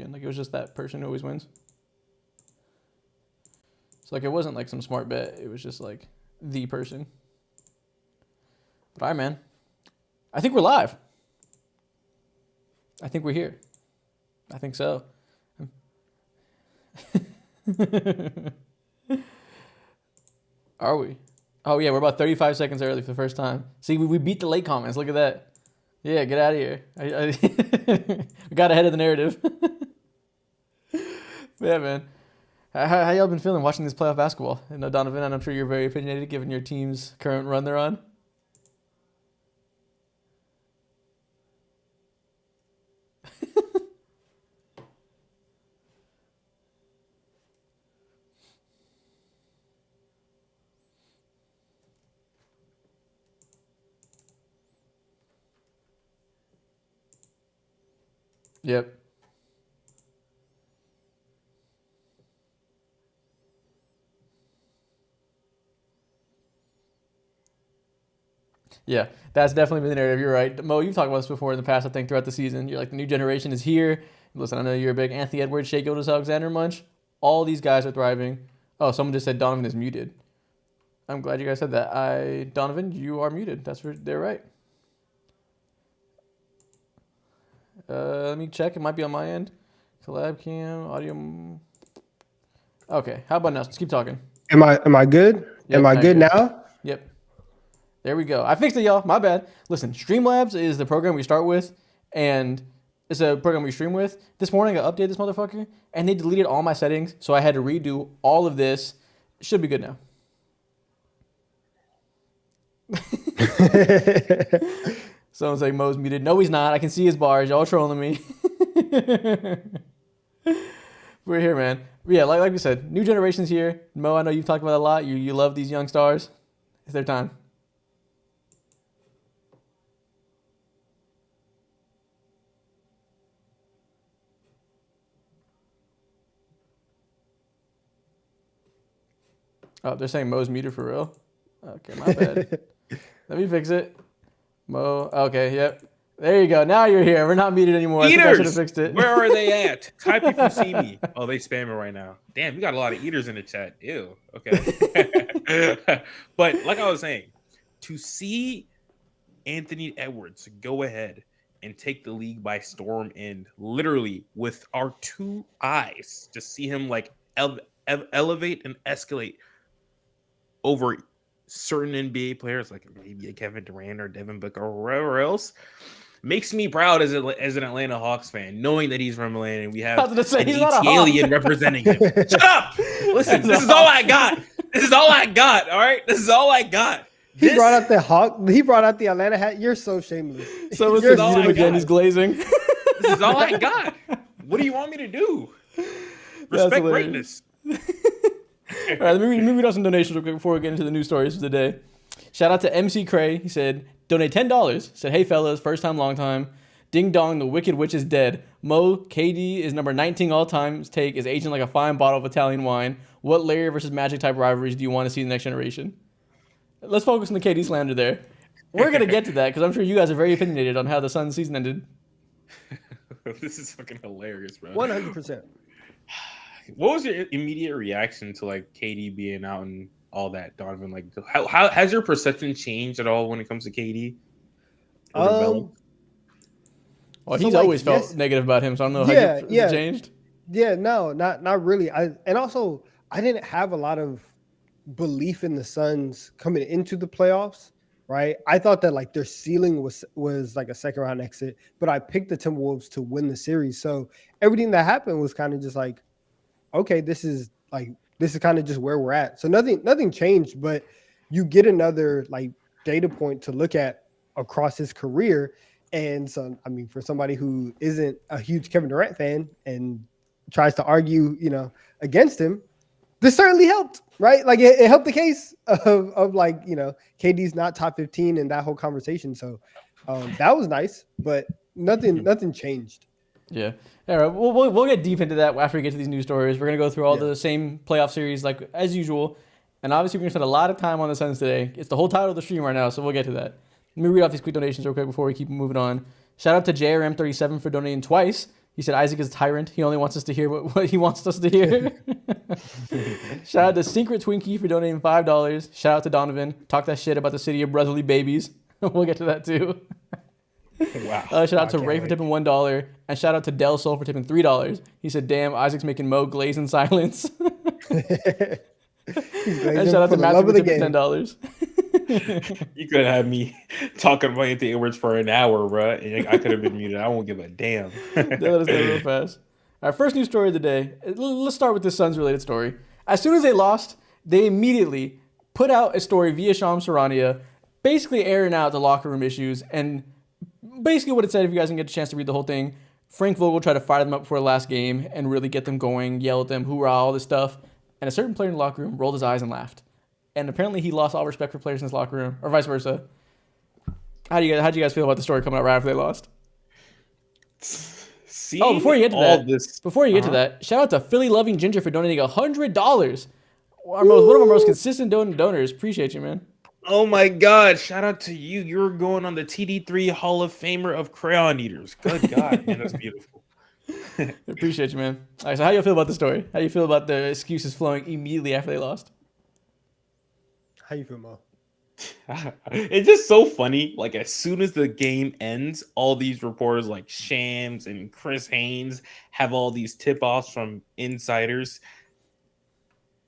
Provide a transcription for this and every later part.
again. Like, it was just that person who always wins. So, like, it wasn't, like, some smart bet. It was just, like, the person. But, all right, man. I think we're live. I think we're here. I think so. Are we? Oh, yeah, we're about 35 seconds early for the first time. See, we beat the late comments. Look at that. Yeah, get out of here. We got ahead of the narrative. Yeah, man. How y'all been feeling watching this playoff basketball? I know, Donovan, and I'm sure you're very opinionated given your team's current run they're on. Yep. Yeah, that's definitely been the narrative. You're right. Mo, you've talked about this before in the past, I think, throughout the season. You're like, the new generation is here. Listen, I know you're a big Anthony Edwards, Shai Gilgeous-Alexander munch. All these guys are thriving. Oh, someone just said Donovan is muted. I'm glad you guys said that. Donovan, you are muted. They're right. Let me check. It might be on my end. Collab cam, audio. Okay, how about now? Let's keep talking. Am I good? Yep, am I good now? Yep. There we go. I fixed it, y'all. My bad. Listen, Streamlabs is the program we start with, and it's a program we stream with. This morning, I updated this motherfucker, and they deleted all my settings, so I had to redo all of this. It should be good now. Someone's like, Mo's muted. No, he's not. I can see his bars. Y'all trolling me. We're here, man. But yeah, like we said, new generation's here. Mo, I know you've talked about it a lot. You love these young stars. It's their time. Oh, they're saying Mo's muted for real. Okay, my bad. Let me fix it. Mo. Okay, yep. There you go. Now you're here. We're not muted anymore. Eaters! I should have fixed it. Where are they at? Type if you see me. Oh, they spamming right now. Damn, we got a lot of eaters in the chat. Ew. Okay. But like I was saying, to see Anthony Edwards go ahead and take the league by storm and literally with our two eyes, just see him like elevate and escalate over certain NBA players like maybe a Kevin Durant or Devin Booker or whoever else, makes me proud as an Atlanta Hawks fan, knowing that he's from Atlanta and we have an ET alien representing him. Shut up! Listen, this is all I got. This is all I got. All right, this is all I got. He brought out the Hawk. He brought out the Atlanta hat. You're so shameless. So it's him again. He's glazing. This is all I got. What do you want me to do? Respect greatness. All right, let me read out some donations real quick before we get into the news stories for the day. Shout out to MC Cray. He said, donate $10. Said, hey, fellas, first time, long time. Ding dong, the Wicked Witch is dead. Mo, KD is number 19 all time. Take is aging like a fine bottle of Italian wine. What Larry versus Magic type rivalries do you want to see in the next generation? Let's focus on the KD slander there. We're going to get to that because I'm sure you guys are very opinionated on how the Suns season ended. This is fucking hilarious, bro. 100%. What was your immediate reaction to like KD being out and all that, Donovan? Like, how has your perception changed at all when it comes to KD? Well, he's always felt negative about him, so I don't know how it changed. Yeah, no, not really. I didn't have a lot of belief in the Suns coming into the playoffs, right? I thought that like their ceiling was like a second round exit, but I picked the Timberwolves to win the series. So everything that happened was kind of just like, okay, this is kind of just where we're at. So nothing changed, but you get another like data point to look at across his career. And so, I mean, for somebody who isn't a huge Kevin Durant fan and tries to argue, against him, this certainly helped, right? Like it helped the case of like, KD's not top 15 in that whole conversation. So that was nice, but nothing changed. Yeah. All right. We'll get deep into that after we get to these news stories. We're going to go through all the same playoff series like as usual. And obviously we're going to spend a lot of time on the Suns today. It's the whole title of the stream right now, so we'll get to that. Let me read off these quick donations real quick before we keep moving on. Shout out to JRM37 for donating twice. He said Isaac is a tyrant. He only wants us to hear what he wants us to hear. Shout out to Secret Twinkie for donating $5. Shout out to Donovan. Talk that shit about the city of brotherly babies. We'll get to that too. Wow. Shout out to Ray for tipping $1. And shout out to Del Sol for tipping $3. He said, damn, Isaac's making Mo glaze in silence. And shout out to Matthew for tipping $10. You could have me talking about Anthony Edwards for an hour, bro, and I could have been muted. I won't give a damn. Let us go real fast. Our first news story of the day. Let's start with this Suns-related story. As soon as they lost, they immediately put out a story via Shams Charania, basically airing out the locker room issues. And basically what it said, if you guys can get a chance to read the whole thing, Frank Vogel tried to fire them up before the last game and really get them going, yell at them, hoorah, all this stuff. And a certain player in the locker room rolled his eyes and laughed. And apparently he lost all respect for players in his locker room, or vice versa. How'd you guys feel about the story coming out right after they lost? Before you get to that, shout out to Philly Loving Ginger for donating $100. One of our most consistent donors. Appreciate you, man. Oh my God! Shout out to you. You're going on the TD3 Hall of Famer of crayon eaters. Good God, man, that's beautiful. Appreciate you, man. All right, so how you feel about the story? How you feel about the excuses flowing immediately after they lost? How you feel, Mo? It's just so funny. Like, as soon as the game ends, all these reporters like Shams and Chris Haynes have all these tip-offs from insiders,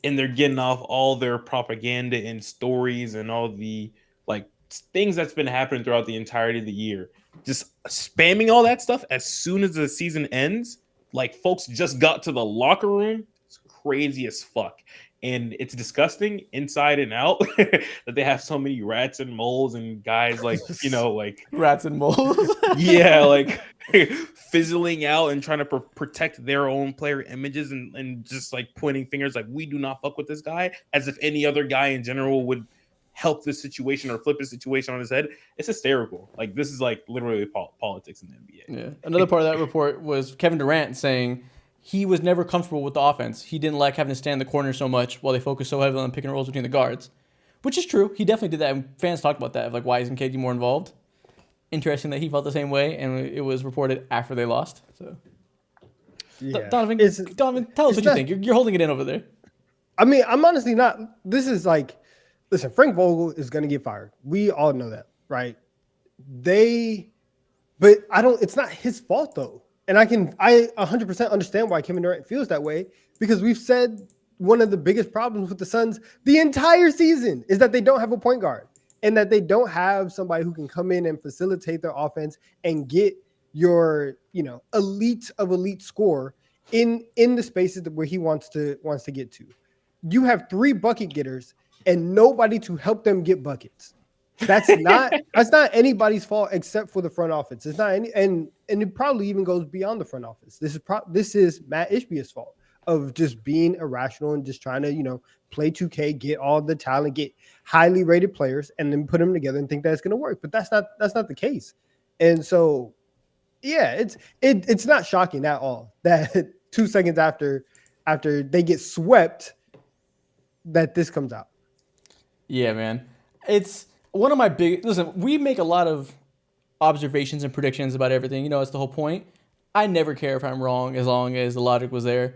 and they're getting off all their propaganda and stories and all the like things that's been happening throughout the entirety of the year. Just spamming all that stuff as soon as the season ends. Like, folks just got to the locker room. It's crazy as fuck. And it's disgusting inside and out that they have so many rats and moles and guys like, like rats and moles. Yeah, like fizzling out and trying to protect their own player images and just like pointing fingers like, we do not fuck with this guy, as if any other guy in general would help this situation or flip the situation on his head. It's hysterical. Like, this is like literally politics in the NBA. Yeah. Another part of that report was Kevin Durant saying he was never comfortable with the offense. He didn't like having to stand in the corner so much while they focused so heavily on pick and rolls between the guards, which is true. He definitely did that. And fans talked about that. Like, why isn't KD more involved? Interesting that he felt the same way, and it was reported after they lost. So, yeah. Donovan, tell us what you think. You're holding it in over there. I mean, I'm honestly not. This is like, listen, Frank Vogel is going to get fired. We all know that, right? But it's not his fault though. And I 100% understand why Kevin Durant feels that way, because we've said one of the biggest problems with the Suns the entire season is that they don't have a point guard and that they don't have somebody who can come in and facilitate their offense and get your, elite of elite score in the spaces where he wants to get to. You have 3 bucket getters and nobody to help them get buckets. That's not anybody's fault except for the front office. It's not and it probably even goes beyond the front office. This is Matt Ishbia's fault of just being irrational and just trying to, play 2K, get all the talent, get highly rated players, and then put them together and think that it's going to work. But that's not the case. And so, yeah, it's not shocking at all that 2 seconds after they get swept, that this comes out. Yeah, man. It's one of my listen, we make a lot of observations and predictions about everything. It's the whole point. I never care if I'm wrong as long as the logic was there.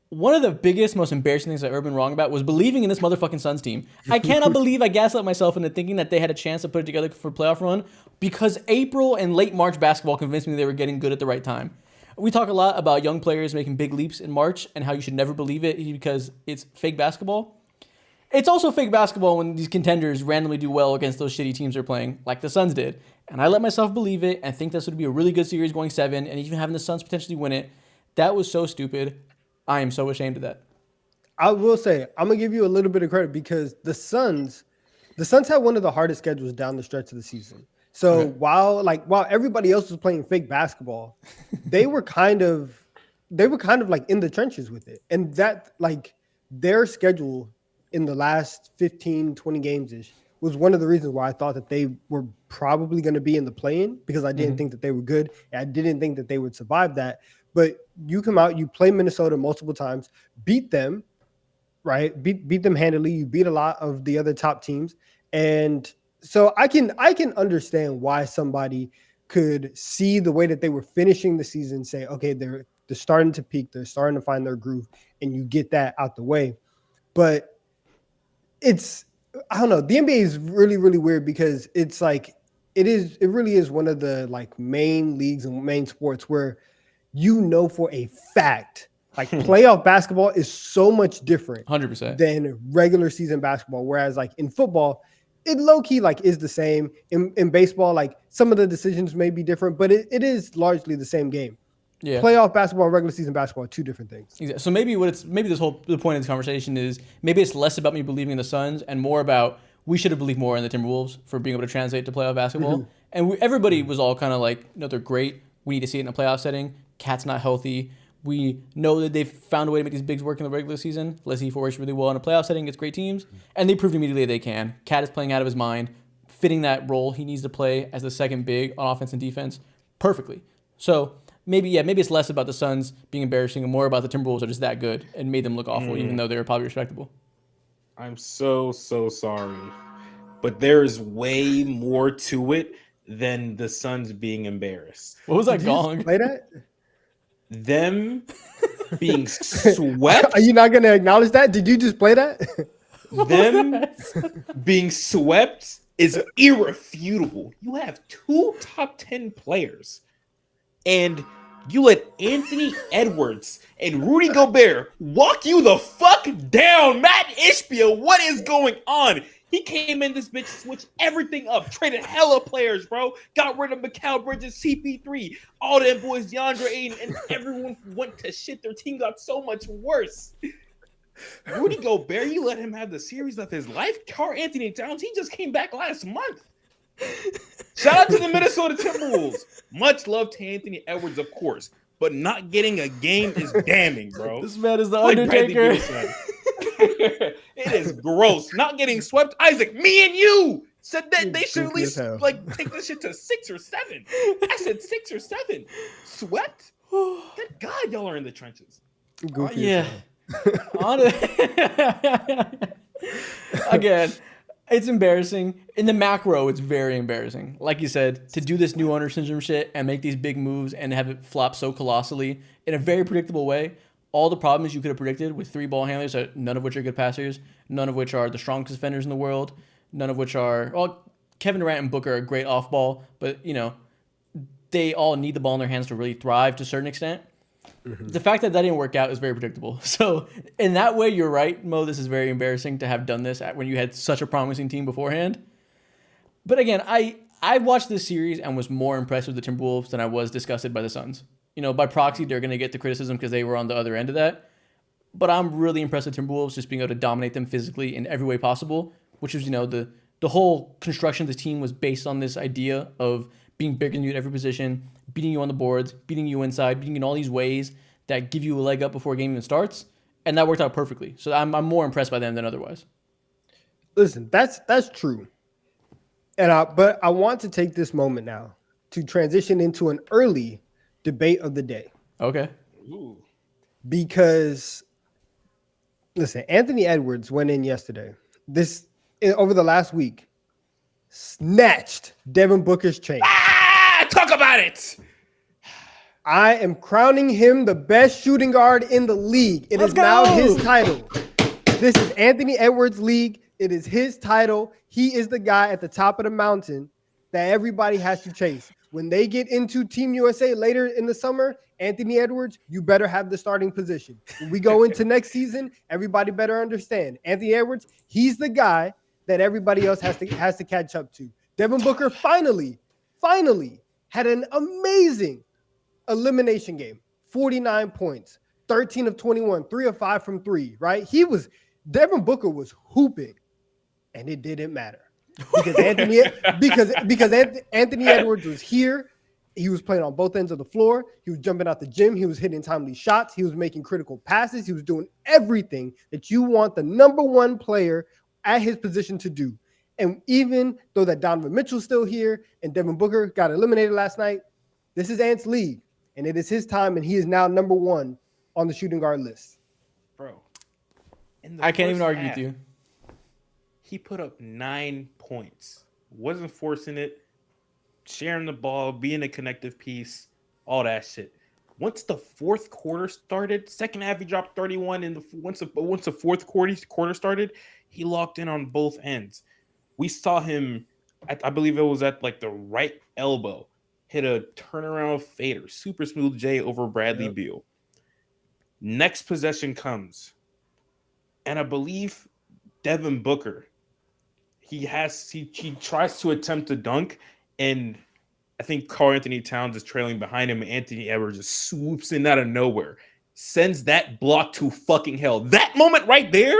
One of the biggest, most embarrassing things I've ever been wrong about was believing in this motherfucking Suns team. I cannot believe I gaslit myself into thinking that they had a chance to put it together for a playoff run because April and late March basketball convinced me they were getting good at the right time. We talk a lot about young players making big leaps in March and how you should never believe it because it's fake basketball. It's also fake basketball when these contenders randomly do well against those shitty teams they're playing, like the Suns did. And I let myself believe it and think this would be a really good series going 7 and even having the Suns potentially win it. That was so stupid. I am so ashamed of that. I will say, I'm going to give you a little bit of credit because the Suns had one of the hardest schedules down the stretch of the season. So okay. while everybody else was playing fake basketball, they were kind of like in the trenches with it. And that, like, their schedule in the last 15, 20 games-ish was one of the reasons why I thought that they were probably going to be in the play-in, because I didn't think that they were good. And I didn't think that they would survive that. But you come out, you play Minnesota multiple times, beat them, right? Beat them handily. You beat a lot of the other top teams. And so I can understand why somebody could see the way that they were finishing the season, say, okay, they're starting to peak, they're starting to find their groove, and you get that out the way. But I don't know. The NBA is really, really weird because it's like it really is one of the like main leagues and main sports where for a fact, like playoff basketball is so much different 100% than regular season basketball. Whereas like in football, it low key like is the same. In baseball, like some of the decisions may be different, but it is largely the same game. Yeah. Playoff basketball and regular season basketball are two different things. Exactly. So maybe the point of this conversation is maybe it's less about me believing in the Suns and more about we should have believed more in the Timberwolves for being able to translate to playoff basketball. Mm-hmm. And everybody was all kind of like, they're great. We need to see it in a playoff setting. Cat's not healthy. We know that they've found a way to make these bigs work in the regular season. Leslie works really well in a playoff setting against great teams. And they proved immediately they can. Cat is playing out of his mind, fitting that role he needs to play as the second big on offense and defense perfectly. So maybe it's less about the Suns being embarrassing and more about the Timberwolves are just that good and made them look awful, even though they were probably respectable. I'm so sorry. But there's way more to it than the Suns being embarrassed. What was that gong? Play that? Them being swept. Are you not going to acknowledge that? Did you just play that? Them being swept is irrefutable. You have 2 top 10 players, and you let Anthony Edwards and Rudy Gobert walk you the fuck down. Matt Ishbia, what is going on? He came in this bitch, switched everything up, traded hella players, bro. Got rid of Mikal Bridges, CP3, all them boys, DeAndre Ayton, and everyone went to shit. Their team got so much worse. Rudy Gobert, you let him have the series of his life. Karl Anthony Towns, he just came back last month. Shout out to the Minnesota Timberwolves. Much love to Anthony Edwards, of course, but not getting a game is damning, bro. This man is the Undertaker. It is gross. Not getting swept. Isaac, me and you said that they should at least take this shit to 6 or 7. I said 6 or 7. Swept? Good God, y'all are in the trenches. Yeah. Again, it's embarrassing. In the macro, it's very embarrassing. Like you said, to do this new owner syndrome shit and make these big moves and have it flop so colossally in a very predictable way. All the problems you could have predicted with 3 ball handlers, none of which are good passers, none of which are the strongest defenders in the world, none of which are... Well, Kevin Durant and Booker are great off ball, but, they all need the ball in their hands to really thrive to a certain extent. Mm-hmm. The fact that didn't work out is very predictable. So in that way, you're right, Mo. This is very embarrassing to have done this when you had such a promising team beforehand. But again, I watched this series and was more impressed with the Timberwolves than I was disgusted by the Suns. By proxy, they're going to get the criticism because they were on the other end of that. But I'm really impressed with Timberwolves just being able to dominate them physically in every way possible, which is, the whole construction of the team was based on this idea of being bigger than you at every position, beating you on the boards, beating you inside, beating you in all these ways that give you a leg up before a game even starts. And that worked out perfectly. So I'm more impressed by them than otherwise. Listen, that's true. But I want to take this moment now to transition into an early debate of the day. Okay. Ooh. Because, listen, Anthony Edwards went in yesterday. Over the last week, snatched Devin Booker's chain. Talk about it. I am crowning him the best shooting guard in the league. It is now his title. This is Anthony Edwards' league. It is his title. He is the guy at the top of the mountain that everybody has to chase. When they get into Team USA later in the summer, Anthony Edwards, you better have the starting position. When we go into next season, everybody better understand. Anthony Edwards, he's the guy that everybody else has to catch up to. Devin Booker finally had an amazing elimination game. 49 points, 13 of 21, 3 of 5 from 3, right? Devin Booker was hooping, and it didn't matter. Because Anthony Edwards was here. He was playing on both ends of the floor. He was jumping out the gym. He was hitting timely shots. He was making critical passes. He was doing everything that you want the number one player at his position to do. And even though that Donovan Mitchell's still here and Devin Booker got eliminated last night, this is Ant's league, and it is his time, and he is now number 1 on the shooting guard list. Bro, I can't even argue with you. He put up 9 points. Wasn't forcing it. sharing the ball, being a connective piece, all that shit. Once the fourth quarter started, second half he dropped 31, and once the fourth quarter started, he locked in on both ends. We saw him, I believe it was at like the right elbow, hit a turnaround fader, super smooth J over Bradley Beal. Next possession comes, and I believe Devin Booker, he tries to attempt to dunk, and I think Karl Anthony Towns is trailing behind him, and Anthony Edwards just swoops in out of nowhere, sends that block to fucking hell. That moment right there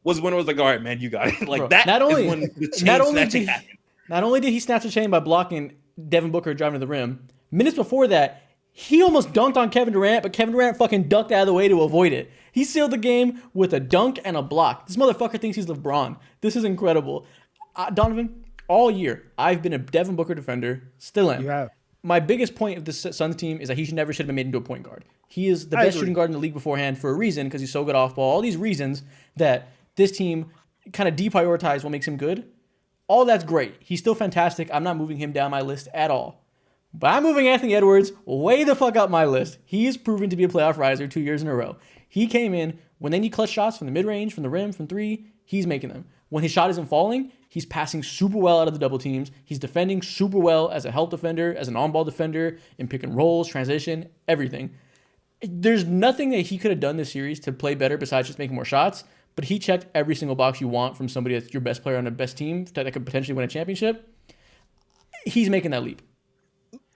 was when it was like, all right, man, you got it. Like, bro, that is when the chain snatching happened. Not only did he snatch the chain by blocking Devin Booker driving to the rim, minutes before that, he almost dunked on Kevin Durant, but Kevin Durant fucking ducked out of the way to avoid it. He sealed the game with a dunk and a block. This motherfucker thinks he's LeBron. This is incredible. Donovan, all year, I've been a Devin Booker defender. Still am. You have. My biggest point of this Suns team is that he should have been made into a point guard. He is the best shooting guard in the league beforehand for a reason, because he's so good off ball. All these reasons that this team kind of deprioritized what makes him good. All that's great. He's still fantastic. I'm not moving him down my list at all. But I'm moving Anthony Edwards way the fuck up my list. He is proven to be a playoff riser 2 years in a row. He came in when they need clutch shots from the mid-range, from the rim, from three, he's making them. When his shot isn't falling, he's passing super well out of the double teams. He's defending super well as a help defender, as an on-ball defender, in pick and rolls, transition, everything. There's nothing that he could have done this series to play better besides just making more shots, but he checked every single box you want from somebody that's your best player on the best team that could potentially win a championship. He's making that leap.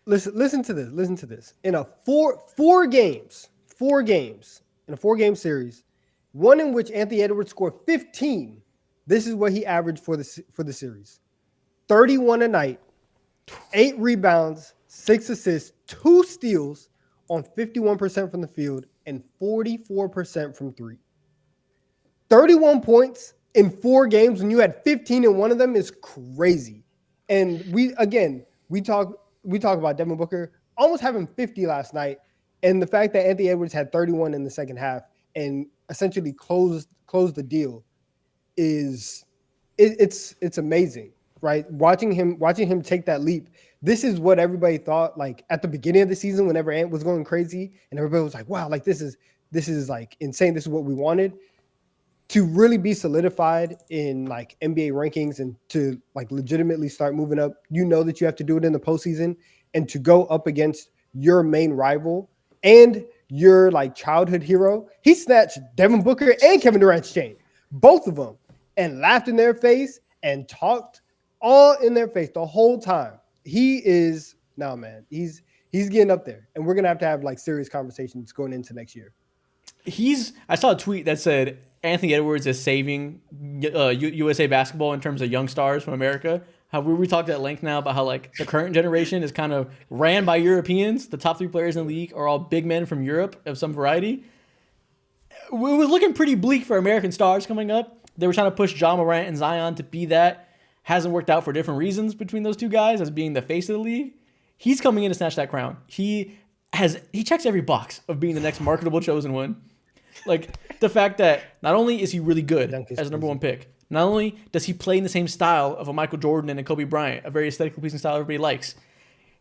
Listen to this. In a four games in a 4-game series, one in which Anthony Edwards scored 15. This is what he averaged for the series: 31 a night, 8 rebounds, 6 assists, 2 steals on 51% from the field and 44% from 3. 31 points in 4 games when you had 15 in one of them is crazy. And we talk about Devin Booker almost having 50 last night, and the fact that Anthony Edwards had 31 in the second half and essentially closed the deal is it's amazing, right? Watching him take that leap. This is what everybody thought, like at the beginning of the season, whenever Ant was going crazy, and everybody was like, "Wow, like this is like insane. This is what we wanted." To really be solidified in like NBA rankings and to like legitimately start moving up, you know that you have to do it in the postseason, and to go up against your main rival and your like childhood hero. He snatched Devin Booker and Kevin Durant's chain, both of them, and laughed in their face and talked all in their face the whole time. He's getting up there, and we're gonna have like serious conversations going into next year. I saw a tweet that said Anthony Edwards is saving USA basketball in terms of young stars from America. How we talked at length now about how like the current generation is kind of ran by Europeans. The top 3 players in the league are all big men from Europe of some variety. It was looking pretty bleak for American stars coming up. They were trying to push Ja Morant and Zion to be that. Hasn't worked out for different reasons between those two guys as being the face of the league. He's coming in to snatch that crown. He checks every box of being the next marketable chosen one. Like the fact that not only is he really good as a number 1 pick, not only does he play in the same style of a Michael Jordan and a Kobe Bryant, a very aesthetically pleasing style everybody likes.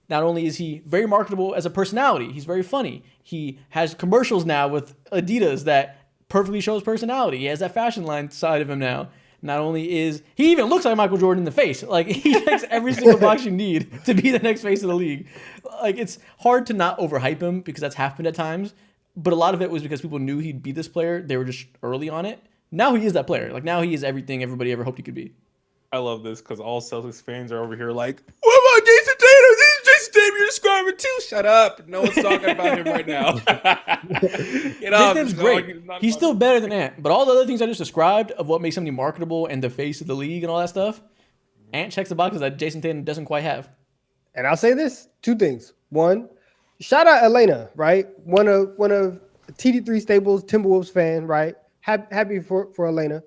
Not only is he very marketable as a personality, he's very funny. He has commercials now with Adidas that perfectly shows personality. He has that fashion line side of him now. Not only is he even looks like Michael Jordan in the face. Like he checks every single box you need to be the next face of the league. Like it's hard to not overhype him because that's happened at times. But a lot of it was because people knew he'd be this player. They were just early on it. Now he is that player. Like now he is everything everybody ever hoped he could be. I love this because all Celtics fans are over here like, what about Jason Tatum? This is Jason Tatum. You're describing too. Shut up. No one's talking about him right now. Tatum's great. He's still better than Ant. But all the other things I just described of what makes somebody marketable and the face of the league and all that stuff, Ant checks the boxes that Jason Tatum doesn't quite have. And I'll say this, 2 things. 1, shout out Elena, right? One of TD3 Staples, Timberwolves fan, right? Happy for Elena.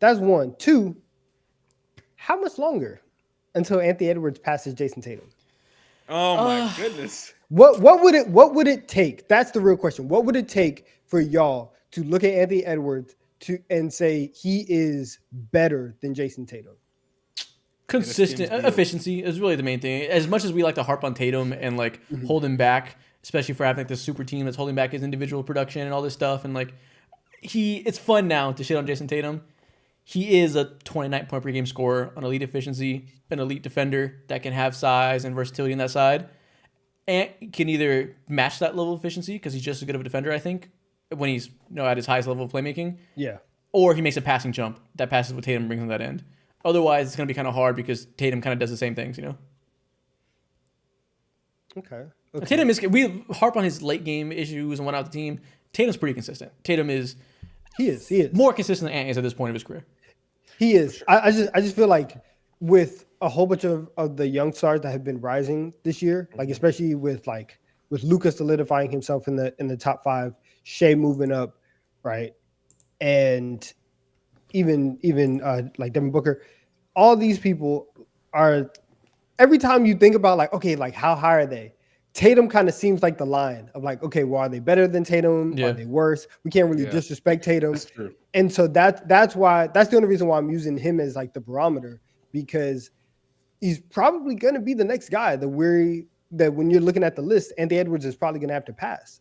That's 1. 2, how much longer until Anthony Edwards passes Jason Tatum? Oh my goodness. What would it take? That's the real question. What would it take for y'all to look at Anthony Edwards and say he is better than Jason Tatum? consistent efficiency is really the main thing. As much as we like to harp on Tatum and like hold him back, especially for having like this super team that's holding back his individual production and all this stuff, and like it's fun now to shit on Jason Tatum. He is a 29 point per game scorer on elite efficiency, an elite defender that can have size and versatility on that side, and can either match that level of efficiency because he's just as good of a defender, I think, when he's at his highest level of playmaking. Yeah. Or he makes a passing jump that passes what Tatum brings on that end. Otherwise, it's going to be kind of hard because Tatum kind of does the same things, Okay. Tatum is. We harp on his late game issues and whatnot with the team. Tatum's pretty consistent. Tatum is. He is more consistent than Ant is at this point of his career. He is. I just feel like with a whole bunch of the young stars that have been rising this year, like especially with Luka solidifying himself in the top 5, Shea moving up, right, and even like Devin Booker, all these people are. Every time you think about like, okay, like how high are they? Tatum kind of seems like the line of like, okay, well, are they better than Tatum? Yeah. Are they worse? We can't really disrespect Tatum. That's true. And so that's the only reason why I'm using him as like the barometer, because he's probably going to be the next guy that when you're looking at the list, Anthony Edwards is probably going to have to pass.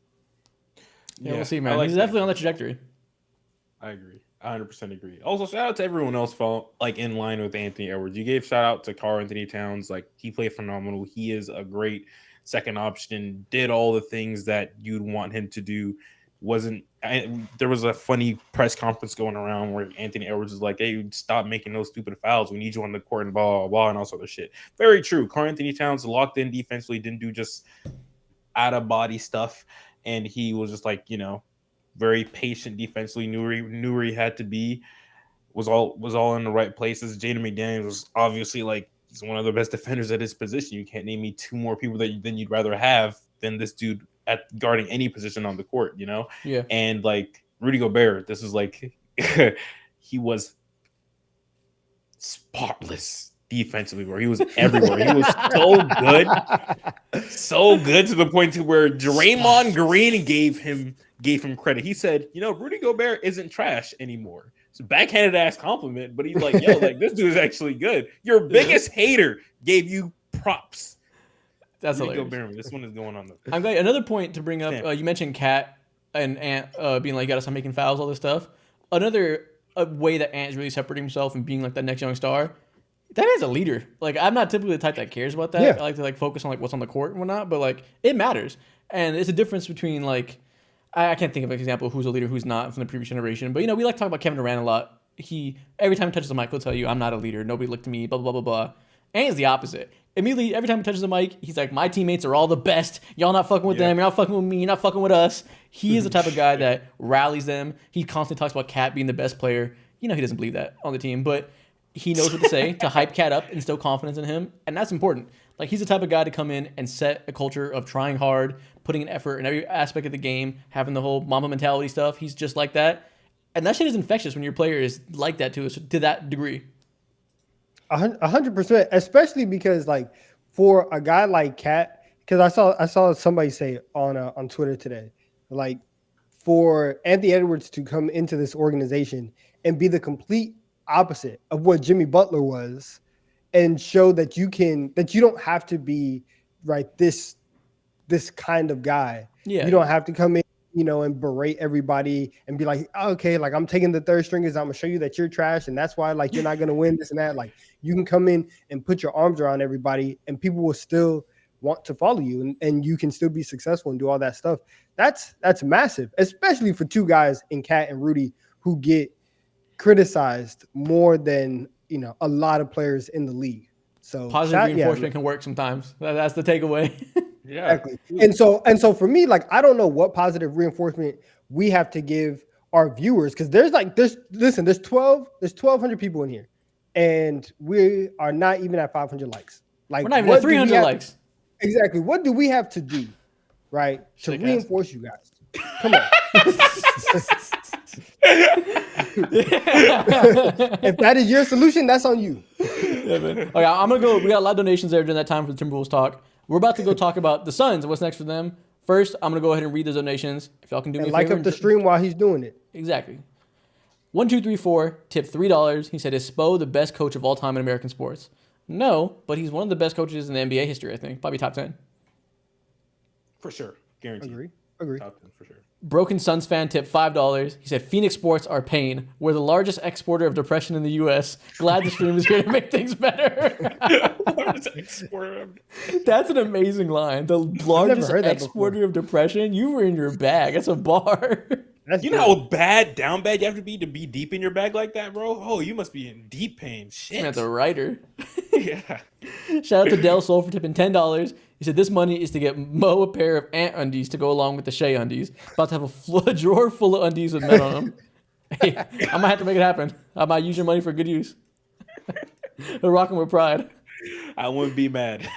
Yeah, we'll see, man. He's definitely on that trajectory. I agree. 100% agree. Also, shout out to everyone else in line with Anthony Edwards. You gave shout out to Karl Anthony Towns. Like, he played phenomenal. He is a great second option, did all the things that you'd want him to do. There was a funny press conference going around where Anthony Edwards is like, hey, stop making those stupid fouls. We need you on the court and blah, blah, blah, and all sort of shit. Very true. Karl Anthony Towns locked in defensively, didn't do just out of body stuff. And he was just like, very patient defensively, knew where he had to be, was all in the right places. Jaden McDaniels was obviously like, he's one of the best defenders at his position. You can't name me 2 more people than you'd rather have than this dude at guarding any position on the court, Yeah. And like Rudy Gobert, this is like he was spotless defensively, where he was everywhere. He was so good to the point to where Draymond Green gave him credit. He said, Rudy Gobert isn't trash anymore. It's a backhanded ass compliment, but he's like, yo, like this dude is actually good. Your biggest hater gave you props. That's Rudy hilarious. Gobert, this one is going on. I'm glad. Another point to bring up, you mentioned Cat and Ant being like, you gotta stop making fouls, all this stuff. Another way that Ant is really separating himself and being like that next young star, that man's a leader. Like, I'm not typically the type that cares about that. Yeah. I like to like focus on like what's on the court and whatnot, but like it matters. And it's a difference between like, I can't think of an example of who's a leader, who's not from the previous generation. But we like to talk about Kevin Durant a lot. He every time he touches the mic, he'll tell you, I'm not a leader. Nobody looked to me, blah, blah, blah, blah, blah. And he's the opposite. Immediately, every time he touches the mic, he's like, my teammates are all the best. Y'all not fucking with them. You're not fucking with me. You're not fucking with us. He is the type of guy that rallies them. He constantly talks about Cat being the best player. He doesn't believe that on the team, but he knows what to say to hype Cat up, instill confidence in him. And that's important. Like, he's the type of guy to come in and set a culture of trying hard, putting an effort in every aspect of the game, having the whole mama mentality stuff. He's just like that. And that shit is infectious when your player is like that to that degree. 100%, especially because like for a guy like Cat, because I saw somebody say on Twitter today, like for Anthony Edwards to come into this organization and be the complete opposite of what Jimmy Butler was, and show that you don't have to be this kind of guy. Yeah. You don't have to come in, and berate everybody and be like, oh, okay, like I'm taking the third stringers. I'm gonna show you that you're trash. And that's why like, you're not going to win this and that. Like you can come in and put your arms around everybody and people will still want to follow you and you can still be successful and do all that stuff. That's massive, especially for 2 guys in Cat and Rudy who get criticized more than, a lot of players in the league. So positive reinforcement can work sometimes. That's the takeaway. Yeah, exactly. And so for me, like, I don't know what positive reinforcement we have to give our viewers, because there's 1,200 people in here, and we are not even at 500 likes. Like, we're not even at 300 likes. Exactly. What do we have to do, right, to reinforce you guys? Come on. If that is your solution, that's on you. Yeah, man. Okay, I'm gonna go. We got a lot of donations there during that time for the Timberwolves talk. We're about to go talk about the Suns and what's next for them. First, I'm gonna go ahead and read the donations. If y'all can do me a favor, up the stream while he's doing it. Exactly. 1234 tip $3. He said, "Is Spo the best coach of all time in American sports?" No, but he's one of the best coaches in the NBA history, I think. Probably top 10. For sure. Guaranteed. Agree. Top 10 for sure. Broken Suns fan tip $5. He said, Phoenix sports are pain. We're the largest exporter of depression in the U.S. Glad the stream is here to make things better. That's an amazing line. The largest exporter of depression? You were in your bag. That's a bar. You know how down bad you have to be deep in your bag like that, bro? Oh, you must be in deep pain. Shit. That's a writer. Yeah. Shout out to Del Sol for tipping $10. He said this money is to get Mo a pair of ant undies to go along with the Shea undies. About to have a drawer full of undies with men on them. Hey, I might have to make it happen. I might use your money for good use. We're rocking with pride. I wouldn't be mad.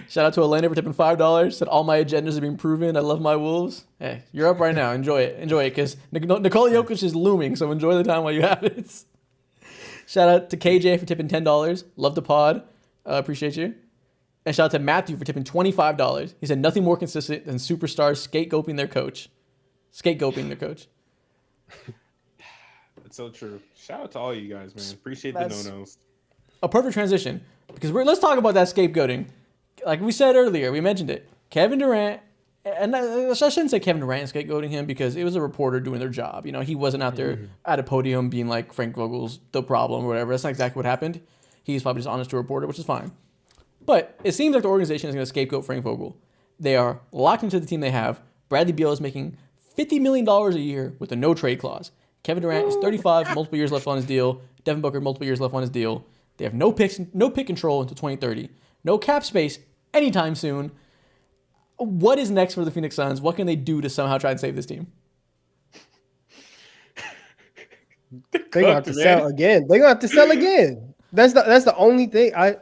Shout out to Elena for tipping $5. Said all my agendas are being proven. I love my Wolves. Hey, you're up right now. Enjoy it. Enjoy it because Nikola Jokic is looming. So enjoy the time while you have it. Shout out to KJ for tipping $10. Love the pod. Appreciate you. And shout out to Matthew for tipping $25. He said nothing more consistent than superstars scapegoating their coach. Scapegoating their coach. That's so true. Shout out to all you guys, man. Appreciate the no-nos. A perfect transition because let's talk about that scapegoating. Like we said earlier, we mentioned it. Kevin Durant, and I shouldn't say Kevin Durant scapegoating him because it was a reporter doing their job. You know, he wasn't out there at a podium being like Frank Vogel's the problem or whatever. That's not exactly what happened. He's probably just honest to a reporter, which is fine. But it seems like the organization is going to scapegoat Frank Vogel. They are locked into the team they have. Bradley Beal is making $50 million a year with a no-trade clause. Kevin Durant is 35, multiple years left on his deal. Devin Booker, multiple years left on his deal. They have no pick control until 2030. No cap space anytime soon. What is next for the Phoenix Suns? What can they do to somehow try and save this team? They're gonna have to sell again. They're gonna have to sell again. That's the only thing. I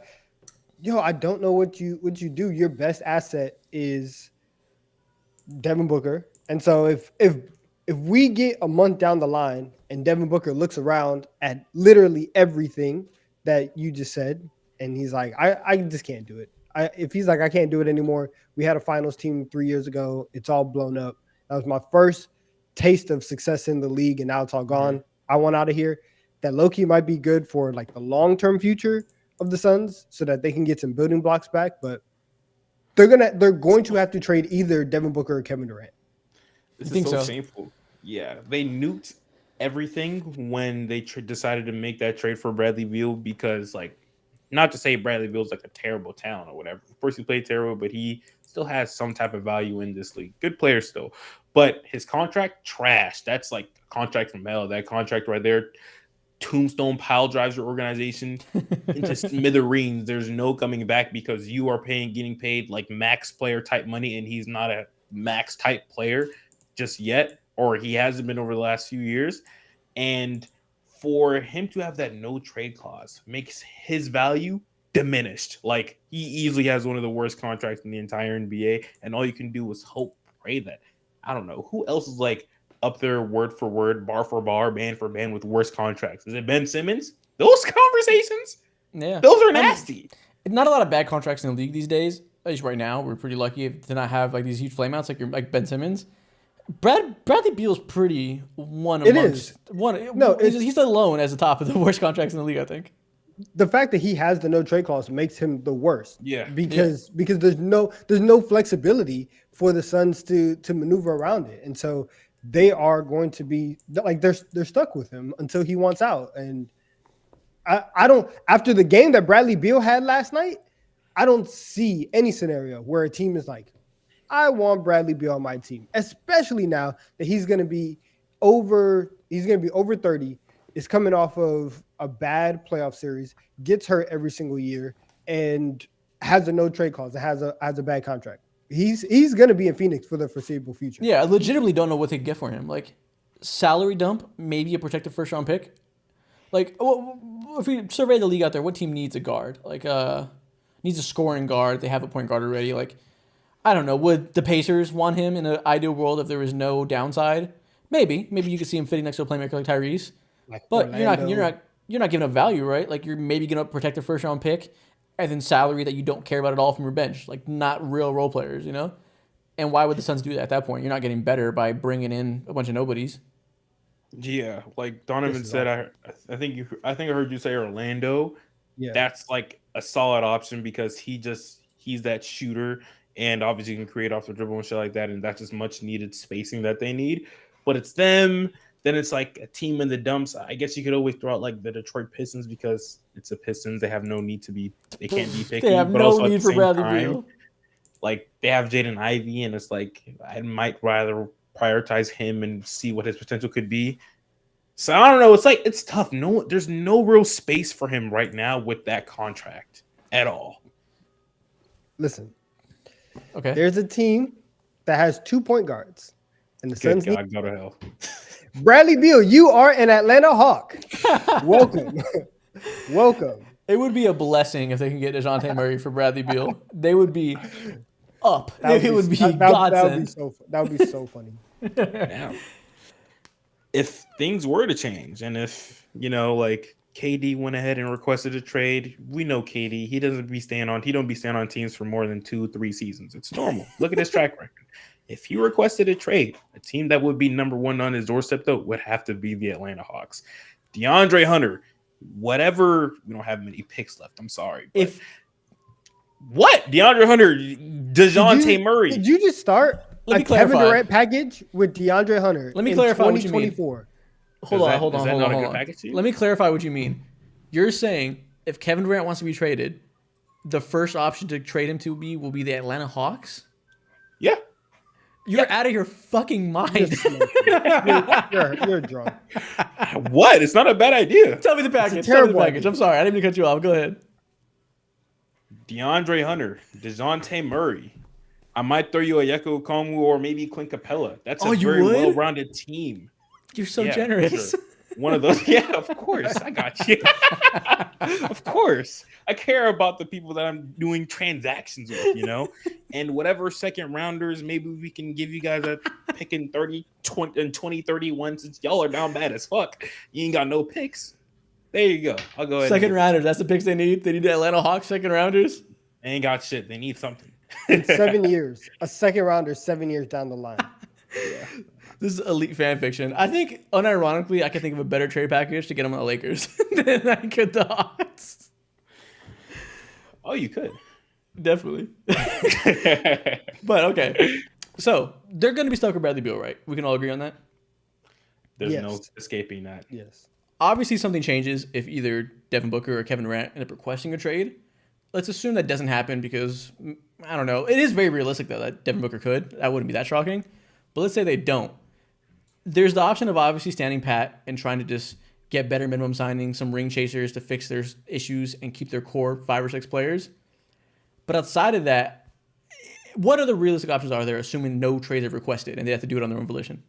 don't know what you do. Your best asset is Devin Booker, and so if we get a month down the line and Devin Booker looks around at literally everything that you just said, and he's like, I just can't do it. If he's like, I can't do it anymore. We had a finals team 3 years ago. It's all blown up. That was my first taste of success in the league, and now it's all gone. Mm-hmm. I want out of here. That low-key might be good for like the long-term future of the Suns so that they can get some building blocks back, but they're going to have to trade either Devin Booker or Kevin Durant. This is so shameful. Yeah, they nuked everything when they decided to make that trade for Bradley Beal because, like, not to say Bradley Beal's like a terrible talent or whatever. Of course, he played terrible, but he still has some type of value in this league. Good player still. But his contract, trash. That's like a contract from hell. That contract right there, tombstone pile drives your organization into smithereens. There's no coming back because you are getting paid like max player type money, and he's not a max type player just yet, or he hasn't been over the last few years. And for him to have that no trade clause makes his value diminished. Like, he easily has one of the worst contracts in the entire NBA, and all you can do is hope, pray that. I don't know who else is like up there word for word, bar for bar, band for band with worse contracts. Is it Ben Simmons? Those conversations, those are nasty. Not a lot of bad contracts in the league these days. At least right now, we're pretty lucky to not have like these huge flameouts like Ben Simmons. Bradley Beal's pretty one amongst one. No, he's alone as the top of the worst contracts in the league, I think. The fact that he has the no trade clause makes him the worst. Yeah. Because there's no flexibility for the Suns to maneuver around it. And so they are going to be like they're stuck with him until he wants out. And I don't, after the game that Bradley Beal had last night, I don't see any scenario where a team is like, I want Bradley Beal on my team, especially now that he's going to be over 30, is coming off of a bad playoff series, gets hurt every single year, and has a no trade clause, has a bad contract. He's going to be in Phoenix for the foreseeable future. Yeah, I legitimately don't know what they could get for him. Like, salary dump, maybe a protected first round pick. Like, if we survey the league out there, what team needs a guard? Like, needs a scoring guard. They have a point guard already. Like, I don't know. Would the Pacers want him in an ideal world if there was no downside? Maybe you could see him fitting next to a playmaker like Tyrese. But Orlando. you're not giving up value, right? Like, you're maybe going to protect a first round pick and then salary that you don't care about at all from your bench. Like, not real role players, you know? And why would the Suns do that at that point? You're not getting better by bringing in a bunch of nobodies. Yeah, like Donovan said, I think I heard you say Orlando. Yeah. that's like a solid option because he's that shooter and obviously can create off the dribble and shit like that, and that's just much needed spacing that they need. But it's them. Then it's like a team in the dumps. I guess you could always throw out like the Detroit Pistons because it's the Pistons. They have no need to be. They can't be picky. They have but no also at need the for same Bradley time, Beal. like they have Jaden Ivey, and it's like I might rather prioritize him and see what his potential could be. So I don't know. It's like it's tough. There's no real space for him right now with that contract at all. Listen, Okay. there's a team that has 2 point guards, and the Good Suns God, go to hell. Bradley Beal, you are an Atlanta Hawk. Welcome. Welcome. It would be a blessing if they can get DeJounte Murray for Bradley Beal. They would be up. It would be godsend. That would be so funny. Now, if things were to change, and if like KD went ahead and requested a trade, we know KD. He don't be staying on teams for more than 2-3 seasons. It's normal. Look at his track record. If he requested a trade, a team that would be number one on his doorstep though would have to be the Atlanta Hawks. DeAndre Hunter, whatever. We don't have many picks left. I'm sorry. If what DeAndre Hunter, DeJounte Murray? Did you just start Let a me clarify. Kevin Durant package with DeAndre Hunter? Let me clarify what you mean. 2024. Hold Is on, that- hold is on, that hold not on, a hold good on. package to you? Let me clarify what you mean. You're saying if Kevin Durant wants to be traded, the first option to trade him will be the Atlanta Hawks? Yeah. You're out of your fucking mind. You're drunk. What? It's not a bad idea. Tell me the package. Tell me the terrible package. idea. I'm sorry. I didn't mean to cut you off. Go ahead. DeAndre Hunter, DeJounte Murray. I might throw you a Yeko Okongwu or maybe Clint Capella. That's a you very would? well-rounded team. You're so Yeah, generous. sure. One of those. Yeah, of course. I got you. Of course. I care about the people that I'm doing transactions with, And whatever second rounders, maybe we can give you guys a pick in 20, 31 since y'all are down bad as fuck. You ain't got no picks. There you go. I'll go ahead. Second rounders. That's the picks they need. They need the Atlanta Hawks second rounders. They ain't got shit. They need something. 7 years. A second rounder 7 years down the line. Yeah. This is elite fan fiction. I think, unironically, I can think of a better trade package to get him on the Lakers than I could the Hawks. Oh, you could. Definitely. But, okay. So, they're going to be stuck with Bradley Beal, right? We can all agree on that? There's Yes. no escaping that. Yes. Obviously, something changes if either Devin Booker or Kevin Durant end up requesting a trade. Let's assume that doesn't happen because, I don't know. It is very realistic, though, that Devin Booker could. That wouldn't be that shocking. But let's say they don't. There's the option of obviously standing pat and trying to just get better minimum signings, some ring chasers to fix their issues and keep their core 5 or 6 players. But outside of that, what other realistic options are there, assuming no trades are requested and they have to do it on their own volition?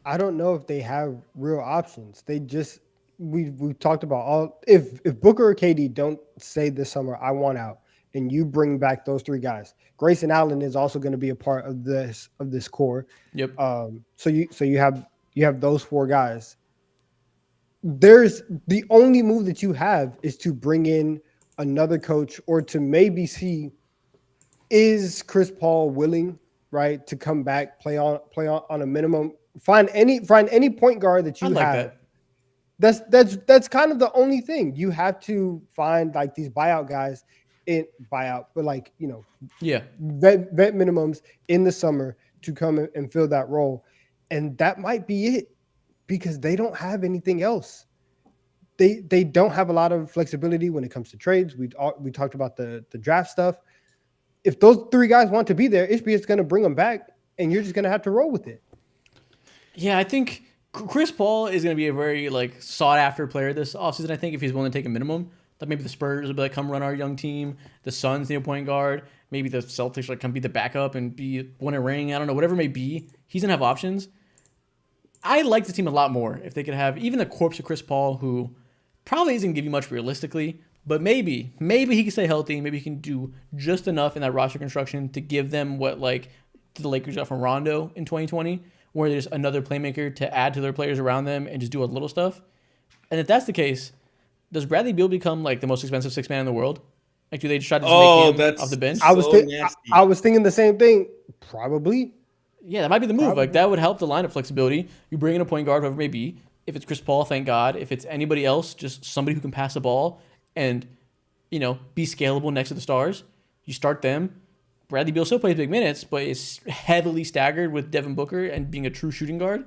I don't know if they have real options. They just we talked about all if Booker or KD don't say this summer I want out and you bring back those 3 guys. Grayson Allen is also going to be a part of this core. Yep. So you have those 4 guys. There's the only move that you have is to bring in another coach or to maybe see is Chris Paul willing, right, to come back, play on a minimum, find any point guard that you like have. that. That's kind of the only thing. You have to find like these buyout guys but like, Yeah. vet minimums in the summer to come and fill that role. And that might be it because they don't have anything else. They don't have a lot of flexibility when it comes to trades. We talked about the draft stuff. If those 3 guys want to be there, HB's going to bring them back and you're just going to have to roll with it. Yeah, I think Chris Paul is going to be a very sought after player this offseason. I think if he's willing to take a minimum, like maybe the Spurs will be like, come run our young team. The Suns need a point guard. Maybe the Celtics come be the backup and win a ring. I don't know, whatever it may be. He's going to have options. I like the team a lot more if they could have even the corpse of Chris Paul, who probably isn't going to give you much realistically, but maybe he can stay healthy. Maybe he can do just enough in that roster construction to give them what the Lakers got from Rondo in 2020, where there's another playmaker to add to their players around them and just do a little stuff. And if that's the case, does Bradley Beal become the most expensive 6 man in the world? Do they just try to just make him off the bench? I was thinking the same thing. Probably. Yeah, that might be the move. That would help the lineup flexibility. You bring in a point guard, whoever it may be. If it's Chris Paul, thank God. If it's anybody else, just somebody who can pass the ball and be scalable next to the stars. You start them. Bradley Beal still plays big minutes, but is heavily staggered with Devin Booker and being a true shooting guard.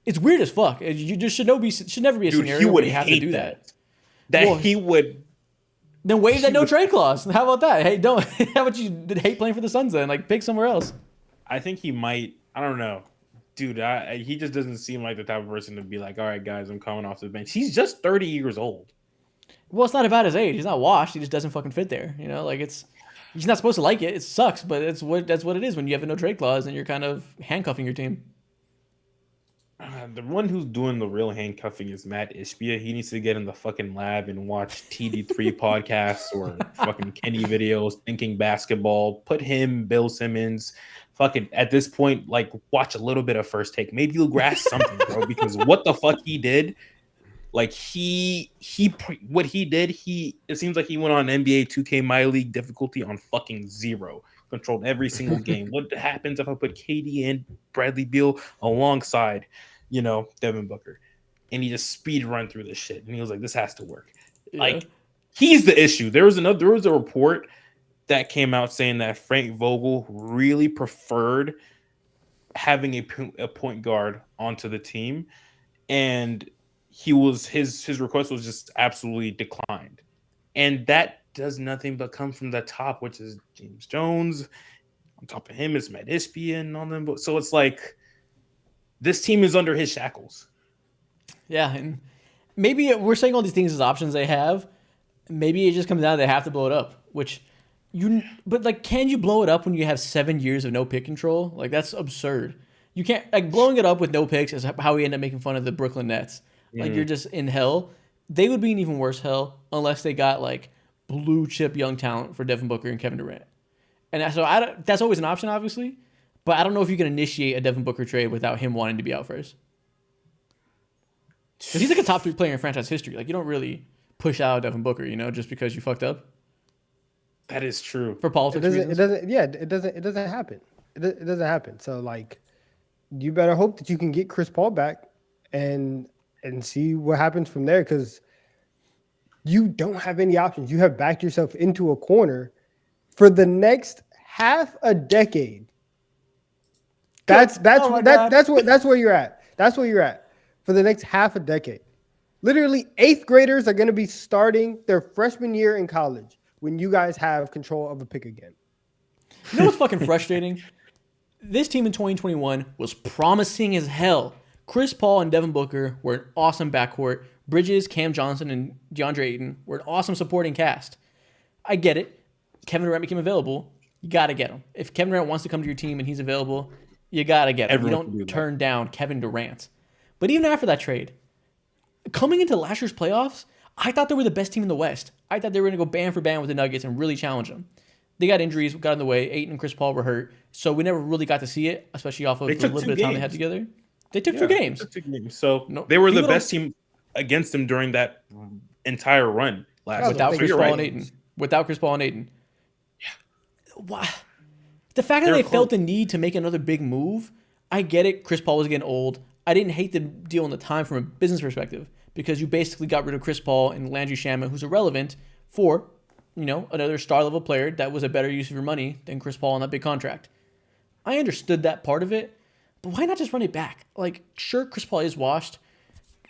It's weird as fuck. You just should never be a scenario where you have to do that. He would. Then waive that no trade clause. How about that? Hey, don't. How about you hate playing for the Suns then? Like, pick somewhere else. I think he might. I don't know, dude. He just doesn't seem like the type of person to be like, all right, guys, I'm coming off the bench. He's just 30 years old. Well, it's not about his age. He's not washed. He just doesn't fucking fit there. He's not supposed to like it. It sucks, but that's what it is when you have a no trade clause and you're kind of handcuffing your team. The one who's doing the real handcuffing is Matt Ishbia. He needs to get in the fucking lab and watch TD3 podcasts or fucking Kenny videos, thinking basketball. Put him, Bill Simmons, fucking at this point, like watch a little bit of First Take. Maybe you'll grasp something, bro. Because what the fuck he did, like what he did, it seems like he went on NBA 2K My League difficulty on fucking 0. Controlled every single game. What happens if I put KD and Bradley Beal alongside, Devin Booker, and he just speed run through this shit? And he was like, "This has to work." Yeah. Like, he's the issue. There was a report that came out saying that Frank Vogel really preferred having a point guard onto the team, and his request was just absolutely declined, and that does nothing but come from the top, which is James Jones. On top of him is Matt Ishbia and all them. So it's like this team is under his shackles. Yeah, and maybe we're saying all these things as options they have. Maybe it just comes down to they have to blow it up. But can you blow it up when you have 7 years of no pick control? Like, that's absurd. You can't, blowing it up with no picks is how we end up making fun of the Brooklyn Nets. Like, you're just in hell. They would be in even worse hell unless they got blue chip young talent for Devin Booker and Kevin Durant. And so that's always an option, obviously, but I don't know if you can initiate a Devin Booker trade without him wanting to be out first. Because he's a top 3 player in franchise history. You don't really push out Devin Booker, just because you fucked up. That is true. For politics reasons. It doesn't happen. It doesn't happen. So you better hope that you can get Chris Paul back and see what happens from there, because you don't have any options. You have backed yourself into a corner for the next half a decade. That's where you're at. That's where you're at for the next half a decade. Literally, 8th graders are going to be starting their freshman year in college when you guys have control of a pick again. You know what's fucking frustrating? This team in 2021 was promising as hell. Chris Paul and Devin Booker were an awesome backcourt. Bridges, Cam Johnson, and DeAndre Ayton were an awesome supporting cast. I get it. Kevin Durant became available. You got to get him. If Kevin Durant wants to come to your team and he's available, you got to get him. You don't turn down Kevin Durant. But even after that trade, coming into last year's playoffs, I thought they were the best team in the West. I thought they were going to go band for band with the Nuggets and really challenge them. They got injuries, got in the way. Ayton and Chris Paul were hurt. So we never really got to see it, especially off of the little bit of time they had together. They took 2 games. So they were the best team against them during that entire run last year. Without Chris Paul and Ayton. Without Chris Paul and Ayton. Yeah. Why? The fact that they felt the need to make another big move, I get it. Chris Paul was getting old. I didn't hate the deal in the time from a business perspective because you basically got rid of Chris Paul and Landry Shamet, who's irrelevant, for another star level player that was a better use of your money than Chris Paul on that big contract. I understood that part of it, but why not just run it back? Sure, Chris Paul is washed.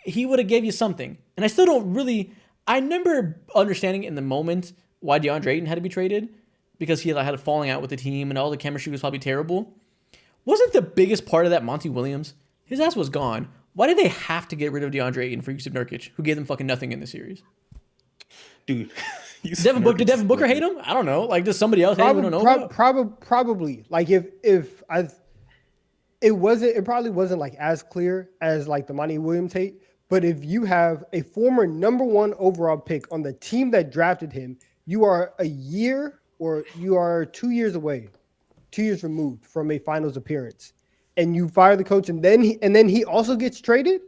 He would have gave you something. And I still don't really... I remember understanding in the moment why DeAndre Ayton had to be traded, because he had a falling out with the team and all the chemistry was probably terrible. Wasn't the biggest part of that Monty Williams? His ass was gone. Why did they have to get rid of DeAndre Ayton for Yusuf Nurkic, who gave them fucking nothing in the series? Dude... Did Devin Booker hate him? I don't know. Does somebody else hate him we don't know about? Probably. It probably wasn't as clear as the Monty Williams hate. But if you have a former number 1 overall pick on the team that drafted him, you are a year or you are 2 years away, 2 years removed from a finals appearance, and you fire the coach, and then he also gets traded.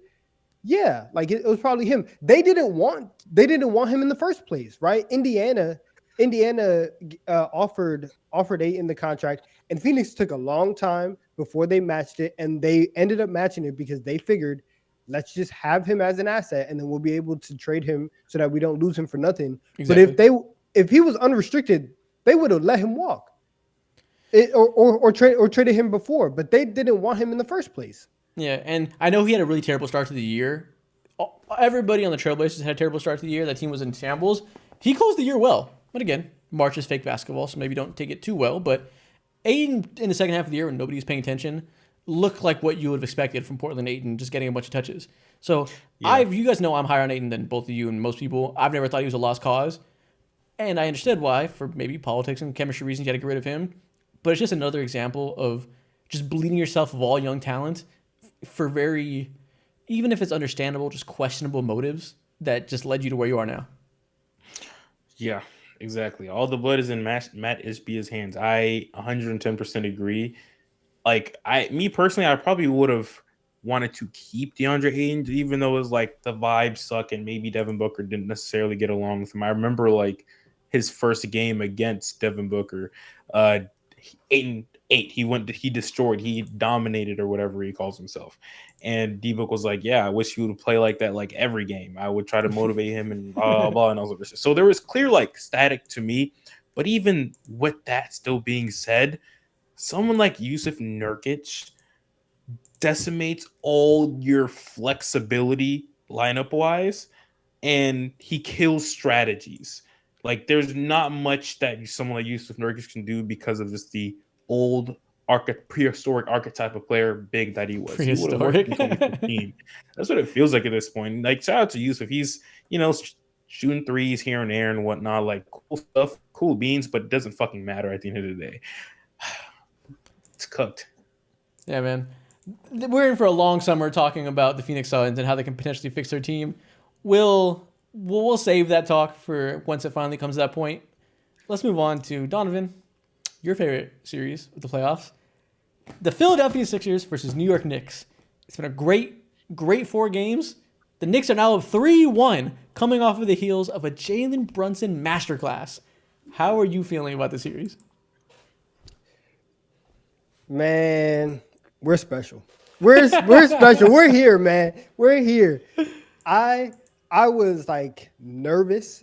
Yeah, it was probably him. They didn't want him in the first place, right? Indiana offered Ayton the contract, and Phoenix took a long time before they matched it, and they ended up matching it because they figured, let's just have him as an asset, and then we'll be able to trade him so that we don't lose him for nothing. Exactly. if he was unrestricted, they would have let him walk. Or traded him before, but they didn't want him in the first place. Yeah, and I know he had a really terrible start to the year. Everybody on the Trailblazers had a terrible start to the year. That team was in shambles. He closed the year well. But again, March is fake basketball, so maybe don't take it too well. But Ayton in the second half of the year when nobody was paying attention looked like what you would have expected from Portland Ayton, just getting a bunch of touches. So you guys know I'm higher on Ayton than both of you and most people. I've never thought he was a lost cause. And I understood why, for maybe politics and chemistry reasons, you had to get rid of him. But it's just another example of just bleeding yourself of all young talent for very, even if it's understandable, just questionable motives that just led you to where you are now. Yeah, exactly. All the blood is in Matt Ishbia's hands. I 110% agree. Like, me personally, I probably would have wanted to keep DeAndre Ayton, even though it was like the vibes suck and maybe Devin Booker didn't necessarily get along with him. I remember like his first game against Devin Booker, Ayton he destroyed, he dominated or whatever he calls himself. And D-Book was like, yeah, I wish you would play like that like every game. I would try to motivate him and blah, blah, blah, and all that. So there was clear like static to me. But even with that still being said, someone like Yusuf Nurkic decimates all your flexibility lineup-wise, and he kills strategies. Like, there's not much that someone like Yusuf Nurkic can do because of just the old prehistoric archetype of player big that he was. Prehistoric. That's what it feels like at this point. Like, shout out to Yusuf. He's, shooting threes here and there and whatnot, like cool stuff, cool beans, but it doesn't fucking matter at the end of the day. It's cooked. Yeah, man. We're in for a long summer talking about the Phoenix Suns and how they can potentially fix their team. We'll save that talk for once it finally comes to that point. Let's move on to Donovan, your favorite series of the playoffs. The Philadelphia Sixers versus New York Knicks. It's been a great 4 games. The Knicks are now up 3-1, coming off of the heels of a Jalen Brunson masterclass. How are you feeling about the series? Man, we're special. We're special. We're here, man. We're here. I was like nervous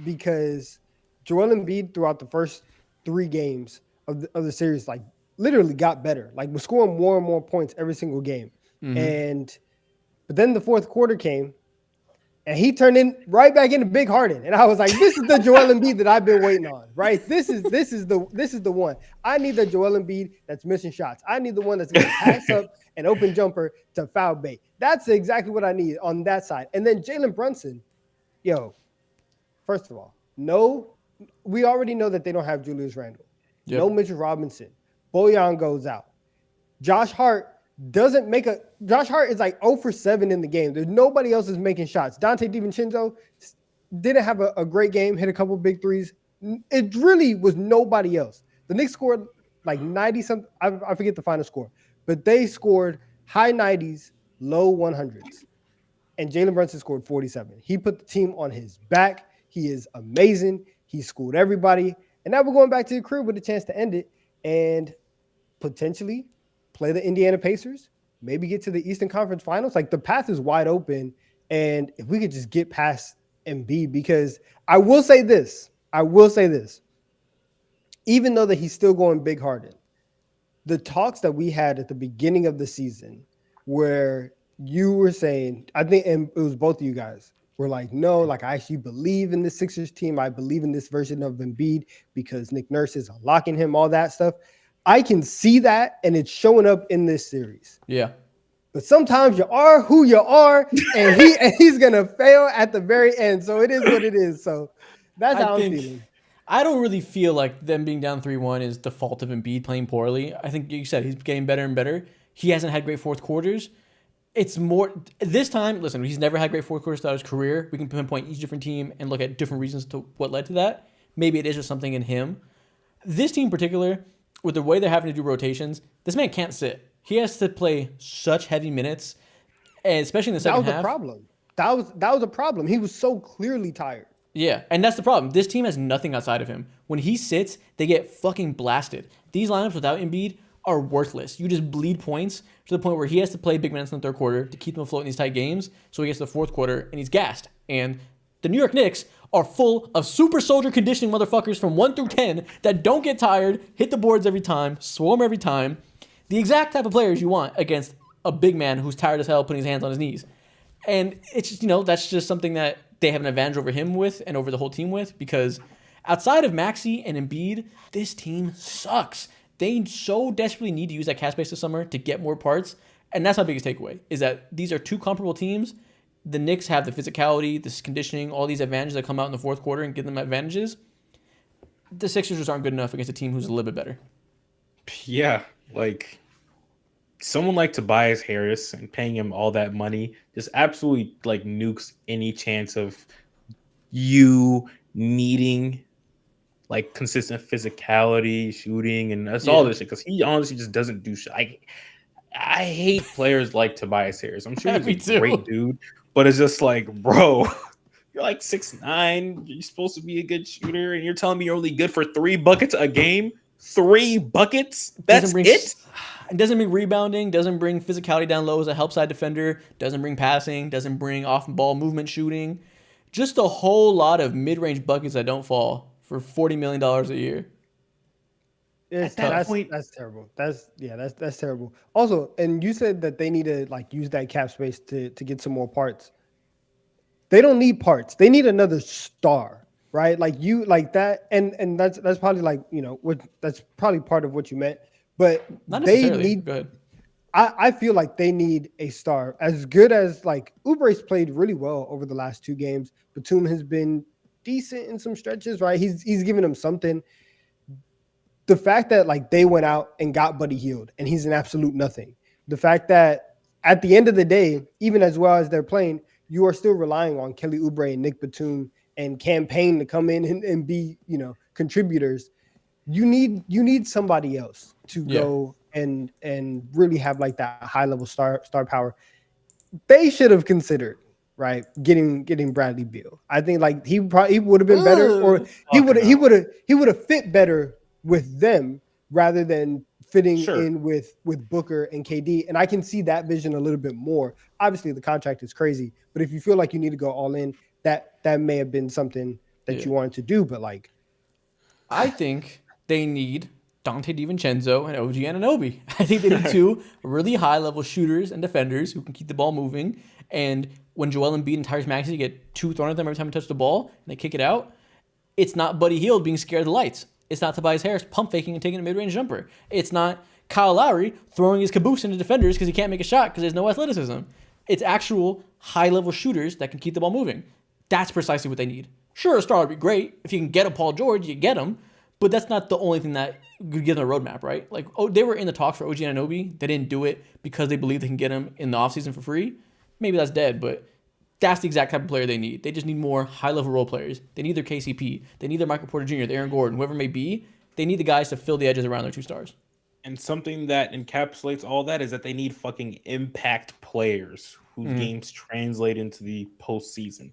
because Joel Embiid throughout the first 3 games of the series like literally got better. Like was scoring more and more points every single game. Mm-hmm. But then the fourth quarter came and he turned in right back into Big Harden. And I was like, this is the Joel Embiid that I've been waiting on, right? This is the one. I need the Joel Embiid that's missing shots. I need the one that's going to pass up an open jumper to foul bait. That's exactly what I need on that side. And then Jalen Brunson, first of all, we already know that they don't have Julius Randle. Yep. No Mitchell Robinson. Bojan goes out. Josh Hart is like 0 for 7 in the game. There's nobody else is making shots. Dante DiVincenzo didn't have a great game, hit a couple big threes. It really was nobody else. The Knicks scored like 90-something. I forget the final score. But they scored high 90s, low 100s. And Jalen Brunson scored 47. He put the team on his back. He is amazing. He schooled everybody. And now we're going back to the crib with a chance to end it and potentially play the Indiana Pacers, maybe get to the Eastern Conference Finals. Like the path is wide open. And if we could just get past Embiid, because I will say this, even though that he's still going Big Harden, the talks that we had at the beginning of the season where you were saying, I think, and it was both of you guys, were like, no, like I actually believe in the Sixers team. I believe in this version of Embiid because Nick Nurse is unlocking him, all that stuff. I can see that, and it's showing up in this series. Yeah. But sometimes you are who you are, and he's going to fail at the very end. So it is what it is. So that's how I'm feeling. I don't really feel like them being down 3-1 is the fault of Embiid playing poorly. I think you said he's getting better and better. He hasn't had great fourth quarters. It's more this time. Listen, he's never had great fourth quarters throughout his career. We can pinpoint each different team and look at different reasons to what led to that. Maybe it is just something in him. This team in particular, with the way they're having to do rotations, this man can't sit. He has to play such heavy minutes, and especially in the second half. That was a problem. That was a problem. He was so clearly tired. Yeah, and that's the problem. This team has nothing outside of him. When he sits, they get fucking blasted. These lineups without Embiid are worthless. You just bleed points to the point where he has to play big minutes in the third quarter to keep them afloat in these tight games. So he gets to the fourth quarter and he's gassed. And the New York Knicks are full of super soldier conditioning motherfuckers from 1 through 10 that don't get tired, hit the boards every time, swarm every time. The exact type of players you want against a big man who's tired as hell putting his hands on his knees. And it's just, that's just something that they have an advantage over him with and over the whole team with, because outside of Maxey and Embiid, this team sucks. They so desperately need to use that cap space this summer to get more parts. And that's my biggest takeaway, is that these are two comparable teams. The Knicks have the physicality, this conditioning, all these advantages that come out in the fourth quarter and give them advantages. The Sixers just aren't good enough against a team who's a little bit better. Yeah, like someone like Tobias Harris and paying him all that money just absolutely like nukes any chance of you needing like consistent physicality, shooting, and that's all this shit, because he honestly just doesn't do shit. I hate players like Tobias Harris. I'm sure he's a great dude, but it's just like, bro, you're like 6'9", you're supposed to be a good shooter, and you're telling me you're only good for 3 buckets a game? 3 buckets? That's it? It doesn't bring rebounding, doesn't bring physicality down low as a help side defender, doesn't bring passing, doesn't bring off-ball movement shooting. Just a whole lot of mid-range buckets that don't fall for $40 million a year. That's terrible. That's terrible. Also, and you said that they need to like use that cap space to get some more parts. They don't need parts. They need another star, right? Like you like that, and that's probably like that's probably part of what you meant. But not they necessarily. need. Go ahead. I feel like they need a star. As good as like Oubre's played really well over the last 2 games. Batum has been decent in some stretches, right? He's given them something. The fact that like they went out and got Buddy Hield and he's an absolute nothing. The fact that at the end of the day, even as well as they're playing, you are still relying on Kelly Oubre and Nick Batum and Campaign to come in and be, contributors. You need somebody else to go and really have like that high level star power. They should have considered, right, getting Bradley Beal. I think like he would have been better, or he would have fit better with them rather than fitting in with Booker and KD. And I can see that vision a little bit more. Obviously the contract is crazy, but if you feel like you need to go all in, that may have been something that you wanted to do. But like, I think they need Dante DiVincenzo and OG Anunoby. I think they need 2 really high level shooters and defenders who can keep the ball moving. And when Joel Embiid and Tyrese Maxey get 2 thrown at them every time they touch the ball and they kick it out, it's not Buddy Hield being scared of the lights. It's not Tobias Harris pump faking and taking a mid-range jumper. It's not Kyle Lowry throwing his caboose into defenders because he can't make a shot because there's no athleticism. It's actual high-level shooters that can keep the ball moving. That's precisely what they need. Sure, a star would be great. If you can get a Paul George, you get him. But that's not the only thing that could give them a roadmap, right? Like, they were in the talks for OG Anunoby. They didn't do it because they believe they can get him in the offseason for free. Maybe that's dead, but that's the exact type of player they need. They just need more high-level role players. They need their KCP. They need their Michael Porter Jr., their Aaron Gordon, whoever it may be. They need the guys to fill the edges around their 2 stars. And something that encapsulates all that is that they need fucking impact players whose games translate into the postseason.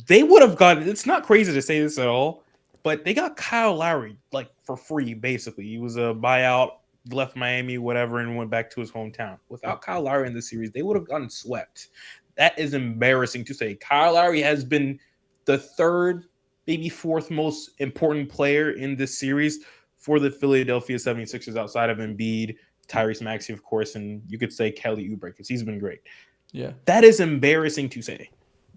They would have gotten, it's not crazy to say this at all, but they got Kyle Lowry like for free, basically. He was a buyout, left Miami, whatever, and went back to his hometown. Without Kyle Lowry in the series, they would have gotten swept. That is embarrassing to say. Kyle Lowry has been the 3rd, maybe 4th most important player in this series for the Philadelphia 76ers outside of Embiid, Tyrese Maxey, of course, and you could say Kelly Oubre because he's been great. Yeah. That is embarrassing to say.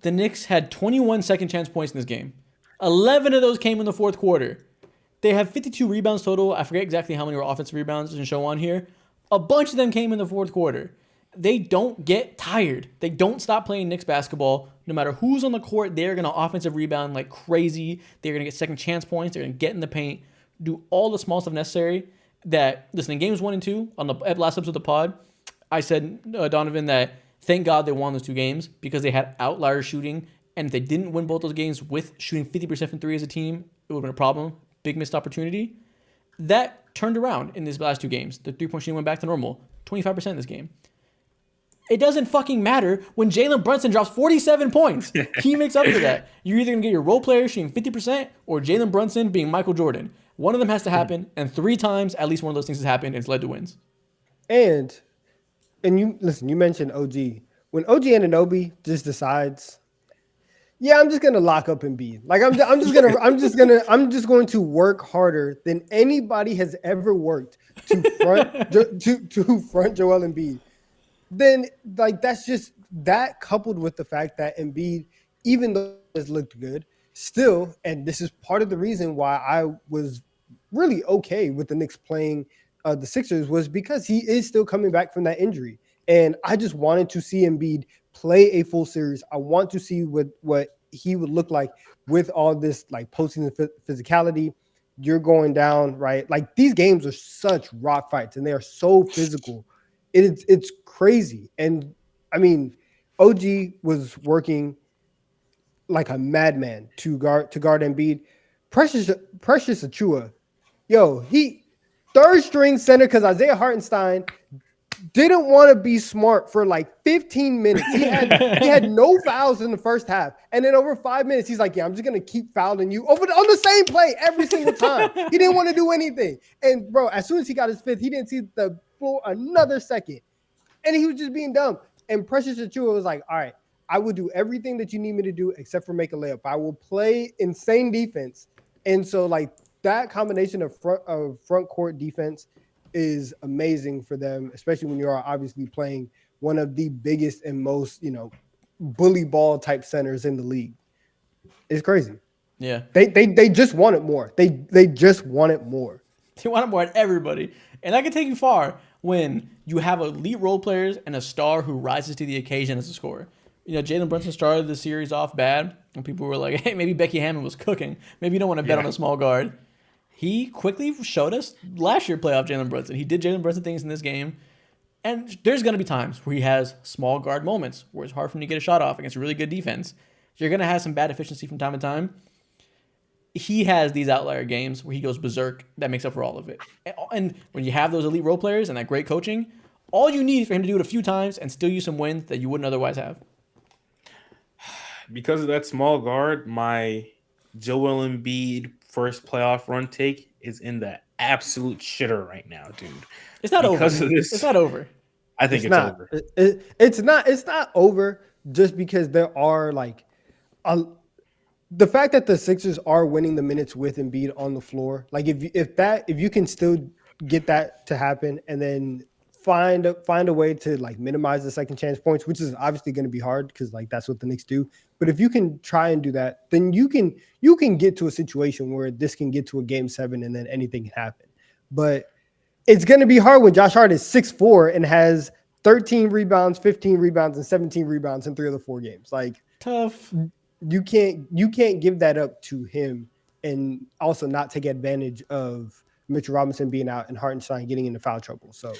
The Knicks had 21 second chance points in this game. 11 of those came in the fourth quarter. They have 52 rebounds total. I forget exactly how many were offensive rebounds to show on here. A bunch of them came in the fourth quarter. They don't get tired. They don't stop playing Knicks basketball. No matter who's on the court, they're going to offensive rebound like crazy. They're going to get second chance points. They're going to get in the paint, do all the small stuff necessary. That, listen, in games 1 and 2, on the last episode of the pod, I said, Donovan, that thank God they won those 2 games because they had outlier shooting. And if they didn't win both those games with shooting 50% from 3 as a team, it would have been a problem. Big missed opportunity. That turned around in these last 2 games. The 3-point shooting went back to normal. 25% in this game. It doesn't fucking matter when Jalen Brunson drops 47 points. He makes up for that. You're either going to get your role player shooting 50% or Jalen Brunson being Michael Jordan. One of them has to happen, and 3 times, at least one of those things has happened, and it's led to wins. And you listen, you mentioned OG. When OG Anunoby just decides, yeah, I'm just gonna lock up Embiid. Like I'm just going to work harder than anybody has ever worked to front Joel Embiid. Then like that's just that coupled with the fact that Embiid, even though has looked good, still, and this is part of the reason why I was really okay with the Knicks playing the Sixers was because he is still coming back from that injury. And I just wanted to see Embiid play a full series. I want to see what he would look like with all this like posting physicality. You're going down, right? Like these games are such rock fights and they are so physical. It's crazy. And I mean, OG was working like a madman to guard Embiid. Precious Achua, yo, he third string center because Isaiah Hartenstein didn't want to be smart for like 15 minutes. He had no fouls in the first half. And then over 5 minutes, he's like, yeah, I'm just going to keep fouling you on the same play every single time. He didn't want to do anything. And bro, as soon as he got his fifth, he didn't see the floor another second. And he was just being dumb. And Precious Achua was like, all right, I will do everything that you need me to do except for make a layup. I will play insane defense. And so like that combination of front court defense is amazing for them, especially when you are obviously playing one of the biggest and most, bully ball type centers in the league. It's crazy. Yeah. They just want it more. They just want it more. They want it more at everybody. And that can take you far when you have elite role players and a star who rises to the occasion as a scorer. Jalen Brunson started the series off bad, and people were like, hey, maybe Becky Hammond was cooking. Maybe you don't want to bet on a small guard. He quickly showed us last year playoff Jalen Brunson. He did Jalen Brunson things in this game. And there's going to be times where he has small guard moments where it's hard for him to get a shot off against really good defense. You're going to have some bad efficiency from time to time. He has these outlier games where he goes berserk that makes up for all of it. And when you have those elite role players and that great coaching, all you need is for him to do it a few times and steal you some wins that you wouldn't otherwise have. Because of that small guard, my Joel Embiid first playoff run take is in the absolute shitter right now, dude. It's not because over. Of this, it's not over. I think it's not over. It's not over just because there are like the fact that the Sixers are winning the minutes with Embiid on the floor. Like if you can still get that to happen and then find a way to like minimize the second chance points, which is obviously going to be hard because like that's what the Knicks do. But if you can try and do that, then you can get to a situation where this can get to a game 7 and then anything can happen. But it's going to be hard when Josh Hart is 6'4" and has 13 rebounds, 15 rebounds, and 17 rebounds in 3 of the 4 games. Like tough. You can't give that up to him and also not take advantage of Mitchell Robinson being out and Hartenstein getting into foul trouble. So,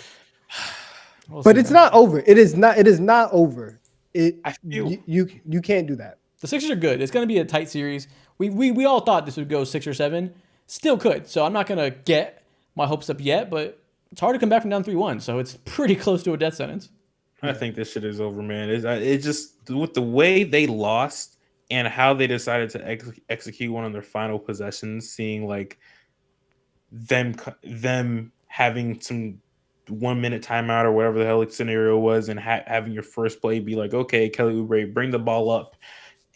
but it's not over. It is not over. You can't do that. The Sixers are good. It's going to be a tight series. We all thought this would go 6 or 7. Still could. So I'm not going to get my hopes up yet, but it's hard to come back from down 3-1. So it's pretty close to a death sentence. I think this shit is over, man. It just with the way they lost and how they decided to execute one of their final possessions, seeing like them having some 1 minute timeout or whatever the hell the scenario was, and having your first play be like, okay, Kelly Oubre, bring the ball up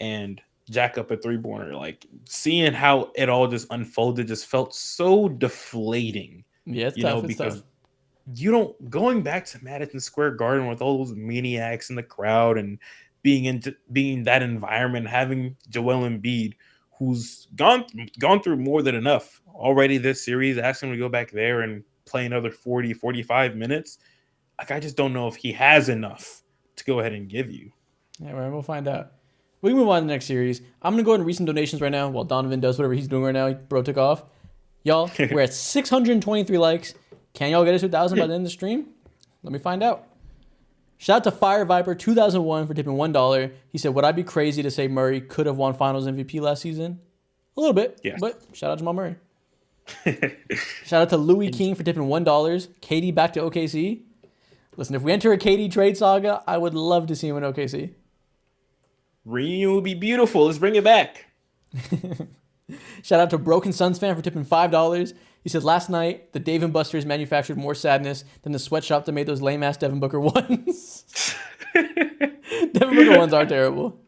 and jack up a 3-pointer. Like seeing how it all just unfolded just felt so deflating. Yeah, it's tough. Because going back to Madison Square Garden with all those maniacs in the crowd and being in that environment, having Joel Embiid, who's gone through more than enough already this series, asking him to go back there and play another 40, 45 minutes. Like, I just don't know if he has enough to go ahead and give you. Yeah, right, we'll find out. We can move on to the next series. I'm going to go ahead and read some donations right now while Donovan does whatever he's doing right now. Bro took off. Y'all, we're at 623 likes. Can y'all get us to 1,000 by the end of the stream? Let me find out. Shout out to Fire Viper 2001 for tipping $1. He said, would I be crazy to say Murray could have won Finals MVP last season? A little bit, yes. But shout out to Jamal Murray. Shout out to Louis King for tipping $1. KD back to OKC. Listen, if we enter a KD trade saga, I would love to see him in OKC. Reunion would be beautiful. Let's bring it back. Shout out to Broken Suns fan for tipping $5. He said, last night, the Dave & Buster's manufactured more sadness than the sweatshop that made those lame-ass Devin Booker ones. Devin Booker ones are terrible.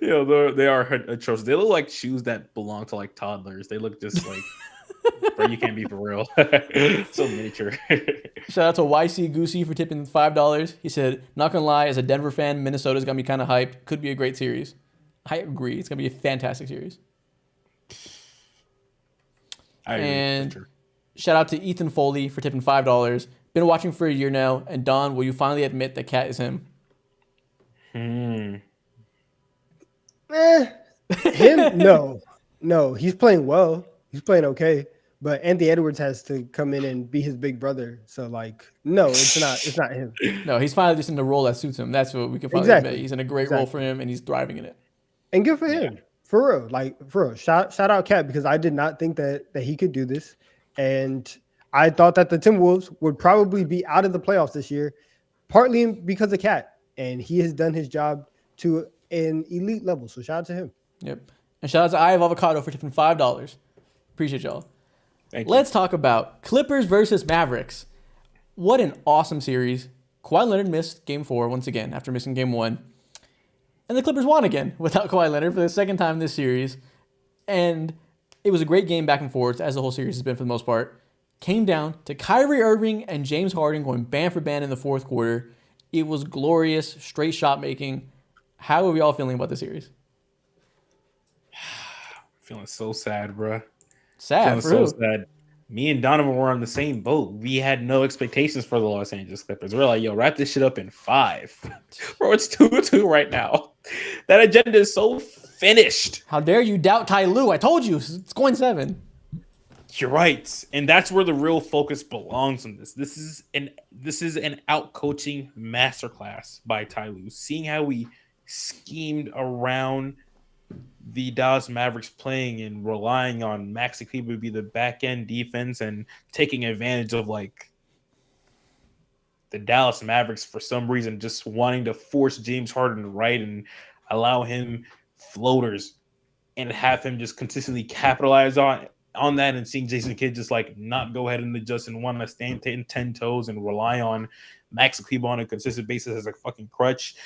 They are atrocious. They look like shoes that belong to like toddlers. They look just like, bro, you can't be for real. So miniature. Shout out to YC Goosey for tipping $5. He said, "Not gonna lie, as a Denver fan, Minnesota's gonna be kind of hyped. Could be a great series." I agree. It's gonna be a fantastic series. I agree, And for sure. shout out to Ethan Foley for tipping $5. Been watching for a year now. And Don, will you finally admit that Cat is him? Him? No. He's playing well. He's playing okay. But Anthony Edwards has to come in and be his big brother. So like, no, it's not. It's not him. No, he's finally just in the role that suits him. That's what we can finally admit. He's in a great role for him, and he's thriving in it. And good for him. For real. Like, for real. Shout out Cat, because I did not think that he could do this. And I thought that the Timberwolves would probably be out of the playoffs this year, partly because of Cat. And he has done his job to an elite level. So shout out to him. Yep. And shout out to Eye of Avocado for tipping $5. Appreciate y'all. Thank you. Let's talk about Clippers versus Mavericks. What an awesome series. Kawhi Leonard missed Game 4 once again after missing Game 1. And the Clippers won again without Kawhi Leonard for the second time this series. And it was a great game back and forth, as the whole series has been for the most part. Came down to Kyrie Irving and James Harden going band for band in the fourth quarter. It was glorious, straight shot making. How are we all feeling about the series? Feeling so sad, bro. Sad, Feeling so sad. Me and Donovan were on the same boat. We had no expectations for the Los Angeles Clippers. We're like, yo, wrap this shit up in 5. Bro, it's 2-2 right now. That agenda is so finished. How dare you doubt Ty Lue? I told you, it's going 7. You're right. And that's where the real focus belongs on this. This is an out-coaching masterclass by Ty Lue. Seeing how we schemed around the Dallas Mavericks playing and relying on Maxi Kleber to be the back-end defense and taking advantage of like the Dallas Mavericks for some reason just wanting to force James Harden to right and allow him floaters and have him just consistently capitalize on that, and seeing Jason Kidd just like not go ahead and adjust and want to stand 10 toes and rely on Maxi Kleber on a consistent basis as a fucking crutch.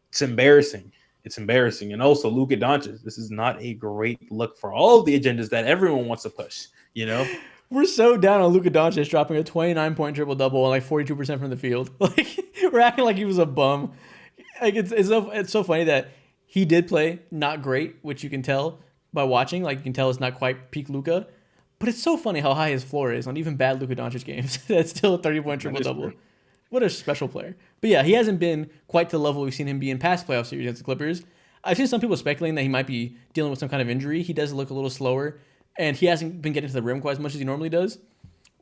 It's embarrassing. It's embarrassing. And also Luka Doncic. This is not a great look for all of the agendas that everyone wants to push, you know? We're so down on Luka Doncic dropping a 29-point triple-double and like 42% from the field. Like, we're acting like he was a bum. Like, it's so funny that he did play not great, which you can tell by watching. Like, you can tell it's not quite peak Luka. But it's so funny how high his floor is on even bad Luka Doncic games. That's still a 30-point triple-double. What a special player. But yeah, he hasn't been quite to the level we've seen him be in past playoff series against the Clippers. I've seen some people speculating that he might be dealing with some kind of injury. He does look a little slower, and he hasn't been getting to the rim quite as much as he normally does,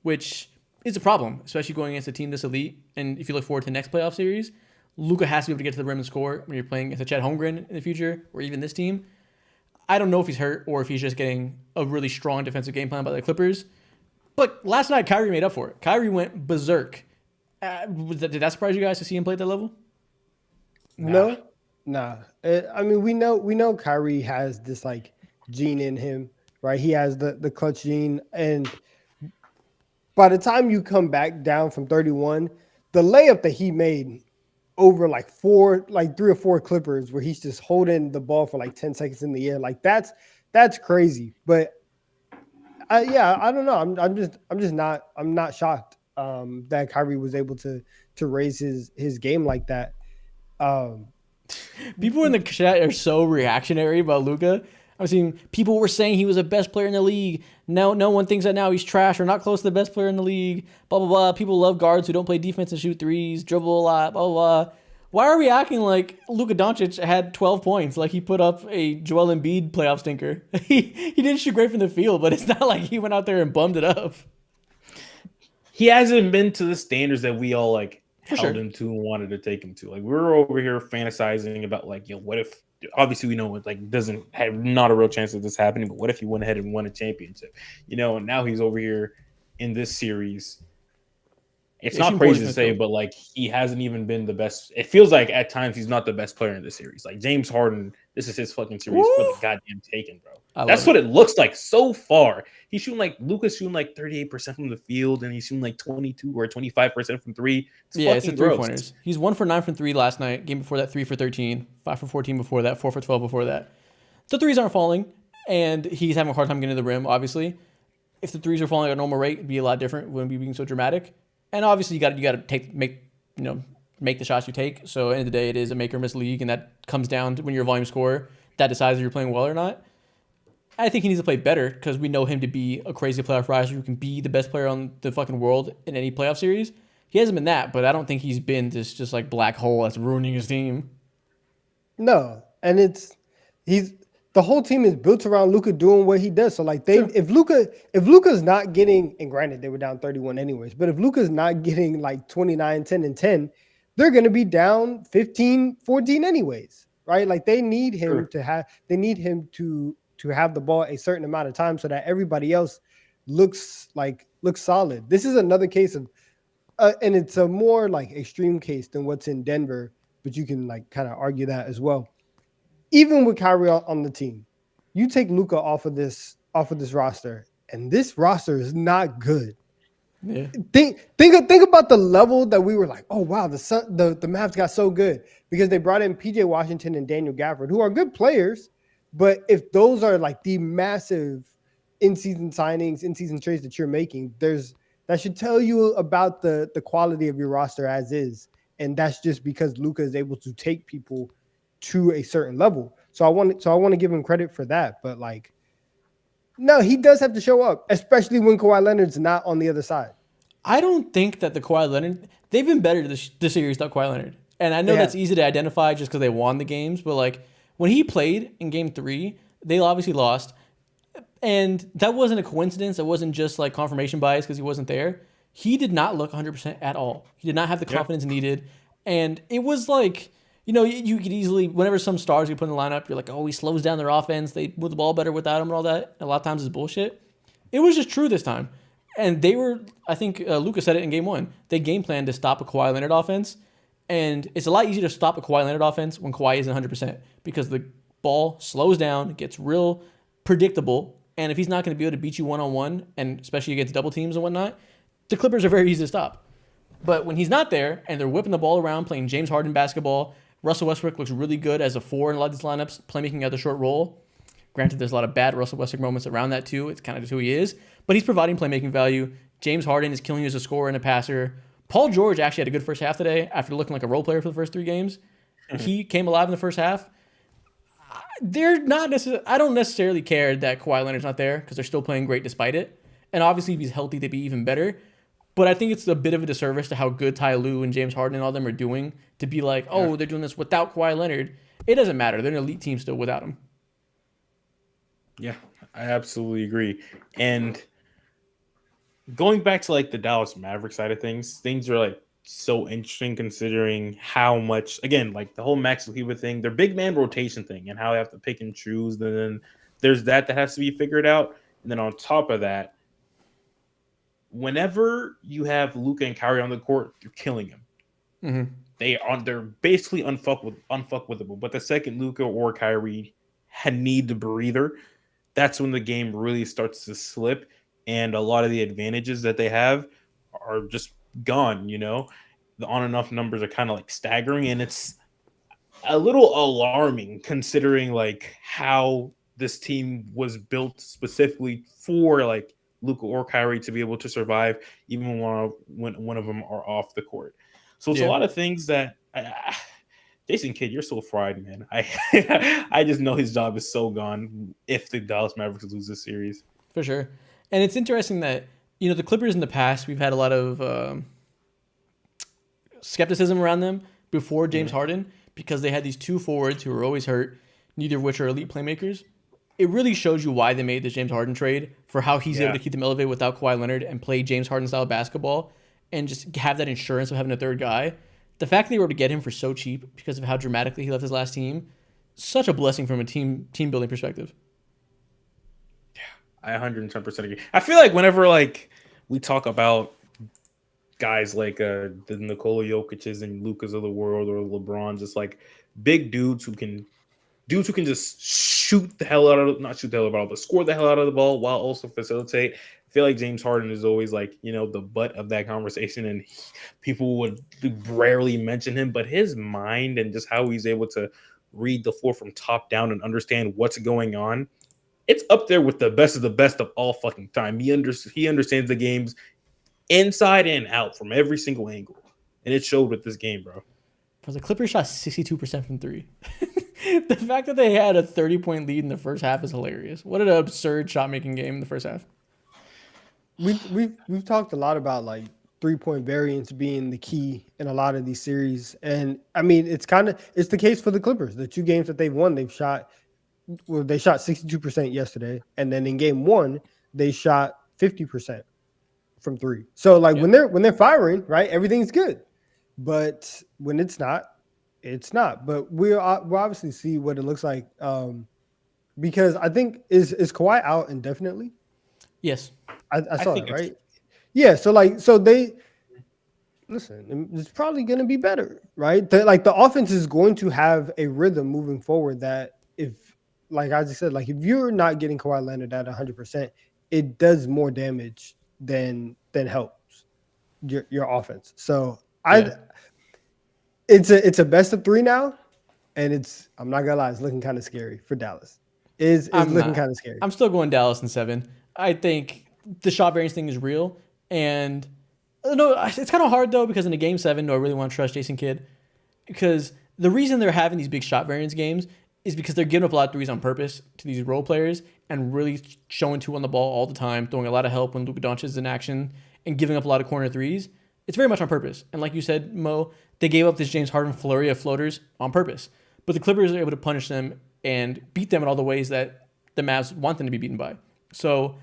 which is a problem, especially going against a team this elite. And if you look forward to the next playoff series, Luka has to be able to get to the rim and score when you're playing against a Chet Holmgren in the future, or even this team. I don't know if he's hurt or if he's just getting a really strong defensive game plan by the Clippers. But last night, Kyrie made up for it. Kyrie went berserk. Did that surprise you guys to see him play at that level? Nah. I mean, we know Kyrie has this like gene in him, right? He has the clutch gene, and by the time you come back down from 31, the layup that he made over like 3 or 4 Clippers, where he's just holding the ball for like 10 seconds in the air, like that's crazy. But I don't know. I'm not shocked that Kyrie was able to raise his game like that. People in the chat are so reactionary about Luka. I've seen people were saying he was the best player in the league. No one thinks that now he's trash or not close to the best player in the league. Blah, blah, blah. People love guards who don't play defense and shoot threes, dribble a lot, blah, blah, blah. Why are we acting like Luka Doncic had 12 points, like he put up a Joel Embiid playoff stinker? He didn't shoot great from the field, but it's not like he went out there and bummed it up. He hasn't been to the standards that we all like For held sure. him to and wanted to take him to. Like, we're over here fantasizing about like, what if? Obviously, we know it like doesn't have not a real chance of this happening. But what if he went ahead and won a championship? And now he's over here in this series, It's Yeah, not shooting crazy 40% to say, field. but like he hasn't even been the best. It feels like at times he's not the best player in the series. Like James Harden, this is his fucking series for the Woo! goddamn taking, bro. I That's love what it. it looks like so far. He's shooting like Luka's shooting like 38% from the field, and he's shooting like 22 or 25% from three. It's Yeah, it's the fucking three gross. pointers. He's 1 for 9 from 3 last night. Game before that, 3 for 13, 5 for 14 before that, 4 for 12 before that. The threes aren't falling, and he's having a hard time getting to the rim, obviously. If the threes are falling at a normal rate, it'd be a lot different. It wouldn't be being so dramatic. And obviously, you got to make the shots you take. So, at the end of the day, it is a make or miss league, and that comes down to when you're a volume scorer. That decides if you're playing well or not. I think he needs to play better because we know him to be a crazy playoff riser who can be the best player on the fucking world in any playoff series. He hasn't been that, but I don't think he's been this just like black hole that's ruining his team. No, and he's the whole team is built around Luka doing what he does. So like if Luka's not getting, and granted they were down 31 anyways, but if Luka's not getting like 29, 10, and 10, they're gonna be down 15, 14 anyways, right? Like they need him to have the ball a certain amount of time so that everybody else looks solid. This is another case of and it's a more like extreme case than what's in Denver, but you can like kind of argue that as well. Even with Kyrie on the team, you take Luka off of this roster, and this roster is not good. Yeah. Think about the level that we were like, oh wow, the Mavs got so good because they brought in PJ Washington and Daniel Gafford, who are good players, but if those are like the massive in-season signings, in-season trades that you're making, that should tell you about the quality of your roster as is, and that's just because Luka is able to take people to a certain level. So I want to give him credit for that, but like, no, he does have to show up, especially when Kawhi Leonard's not on the other side. I don't think that the Kawhi Leonard, they've been better this series without Kawhi Leonard. And I know that's easy to identify just because they won the games, but like when he played in game 3, they obviously lost. And that wasn't a coincidence. It wasn't just like confirmation bias because he wasn't there. He did not look 100% at all. He did not have the confidence needed. And it was like, you could easily, whenever some stars you put in the lineup, you're like, oh, he slows down their offense. They move the ball better without him and all that. A lot of times it's bullshit. It was just true this time. And they were, I think Luka said it in game 1. They game planned to stop a Kawhi Leonard offense. And it's a lot easier to stop a Kawhi Leonard offense when Kawhi isn't 100% because the ball slows down, gets real predictable. And if he's not going to be able to beat you one-on-one, and especially against double teams and whatnot, the Clippers are very easy to stop. But when he's not there and they're whipping the ball around, playing James Harden basketball, Russell Westbrook looks really good as a 4 in a lot of these lineups, playmaking at the short roll. Granted, there's a lot of bad Russell Westbrook moments around that too. It's kind of just who he is. But he's providing playmaking value. James Harden is killing you as a scorer and a passer. Paul George actually had a good first half today after looking like a role player for the first 3 games. He came alive in the first half. I don't necessarily care that Kawhi Leonard's not there because they're still playing great despite it. And obviously, if he's healthy, they'd be even better. But I think it's a bit of a disservice to how good Ty Lue and James Harden and all them are doing to be like, oh, they're doing this without Kawhi Leonard. It doesn't matter. They're an elite team still without him. Yeah, I absolutely agree. And going back to like the Dallas Mavericks side of things are like so interesting considering how much, again, like the whole Max Kleber thing, their big man rotation thing and how they have to pick and choose. And then there's that has to be figured out. And then on top of that, whenever you have Luka and Kyrie on the court, you're killing him. Mm-hmm. They're basically unfuckwithable. But the second Luka or Kyrie need the breather, that's when the game really starts to slip, and a lot of the advantages that they have are just gone. The on and off numbers are kind of like staggering, and it's a little alarming considering like how this team was built specifically for like Luka or Kyrie to be able to survive even when one of them are off the court. So it's a lot of things that Jason Kidd, you're so fried, man. I just know his job is so gone if the Dallas Mavericks lose this series. For sure. And it's interesting that, the Clippers in the past, we've had a lot of skepticism around them before James Harden because they had these 2 forwards who were always hurt, neither of which are elite playmakers. It really shows you why they made the James Harden trade for how he's able to keep them elevated without Kawhi Leonard and play James Harden style basketball and just have that insurance of having a third guy. The fact that they were able to get him for so cheap because of how dramatically he left his last team, such a blessing from a team building perspective. Yeah, I 110% agree. I feel like whenever like we talk about guys like the Nikola Jokic's and Lucas of the world, or LeBron, just like big dudes who can just shoot the hell out of not shoot the hell out of the ball, but score the hell out of the ball while also facilitate. I feel like James Harden is always like, the butt of that conversation, and people would rarely mention him, but his mind and just how he's able to read the floor from top down and understand what's going on, it's up there with the best of all fucking time. He understands the games inside and out from every single angle, and it showed with this game, bro. The Clippers shot 62% from three. The fact that they had a 30-point lead in the first half is hilarious. What an absurd shot making game in the first half. We've talked a lot about like 3-point variance being the key in a lot of these series, and I mean it's the case for the Clippers. The 2 games that they've won, they shot 62% yesterday, and then in game 1 they shot 50% from 3. So like when they're firing, right, everything's good. But when it's not, it's not. But we'll obviously see what it looks like, because I think is Kawhi out indefinitely? Yes, I saw that, right? Yeah. So they listen. It's probably going to be better, right? The offense is going to have a rhythm moving forward. That if, like I just said, like if you're not getting Kawhi Leonard at 100%, it does more damage than helps your offense. So it's a best of 3 now, and I'm not gonna lie, it's looking kind of scary for Dallas. It's looking kind of scary. I'm still going Dallas in 7. I think the shot variance thing is real, and no, it's kind of hard though because in a game 7, do I really want to trust Jason Kidd? Because the reason they're having these big shot variance games is because they're giving up a lot of threes on purpose to these role players and really showing 2 on the ball all the time, throwing a lot of help when Luka Doncic is in action, and giving up a lot of corner threes. It's very much on purpose. And like you said, Mo, they gave up this James Harden flurry of floaters on purpose. But the Clippers are able to punish them and beat them in all the ways that the Mavs want them to be beaten by. So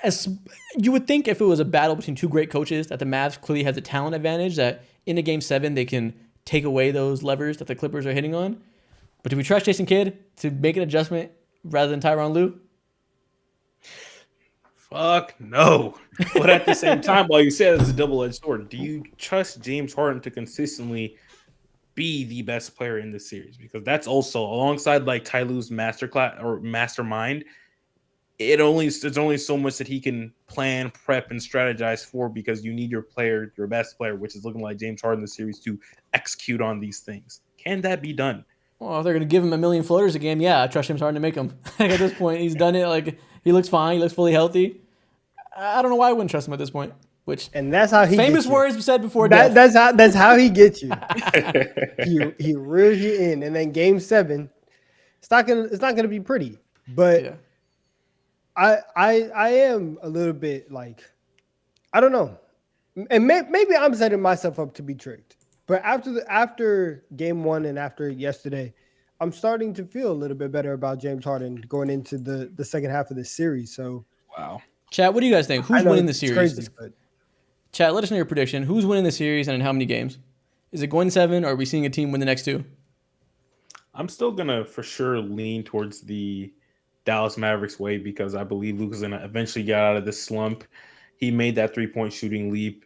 as you would think if it was a battle between 2 great coaches, that the Mavs clearly has a talent advantage, that in a game 7 they can take away those levers that the Clippers are hitting on. But do we trust Jason Kidd to make an adjustment rather than Tyronn Lue? Fuck no. But at the same time, while you said it's a double-edged sword, do you trust James Harden to consistently be the best player in this series? Because that's also alongside like Ty Lue's masterclass or mastermind. There's only so much that he can plan, prep, and strategize for, because you need your best player, which is looking like James Harden in the series, to execute on these things. Can that be done? Well, if they're going to give him a million floaters a game, yeah, I trust James Harden to make them. Like at this point, he's done it. Like he looks fine. He looks fully healthy. I don't know why I wouldn't trust him at this point. And that's how he famous gets words said before death. That's how he gets you. he reels you in, and then game 7, it's not gonna be pretty. But Yeah. I am a little bit like, I don't know, and maybe I'm setting myself up to be tricked. But after game 1 and after yesterday, I'm starting to feel a little bit better about James Harden going into the second half of this series. So Wow. Chat, what do you guys think? Who's winning the it's series? crazy, but Chat, let us know your prediction. Who's winning the series and in how many games? Is it going 7, or are we seeing a team win the next 2? I'm still gonna for sure lean towards the Dallas Mavericks way, because I believe Luka's gonna eventually get out of this slump. He made that 3-point shooting leap.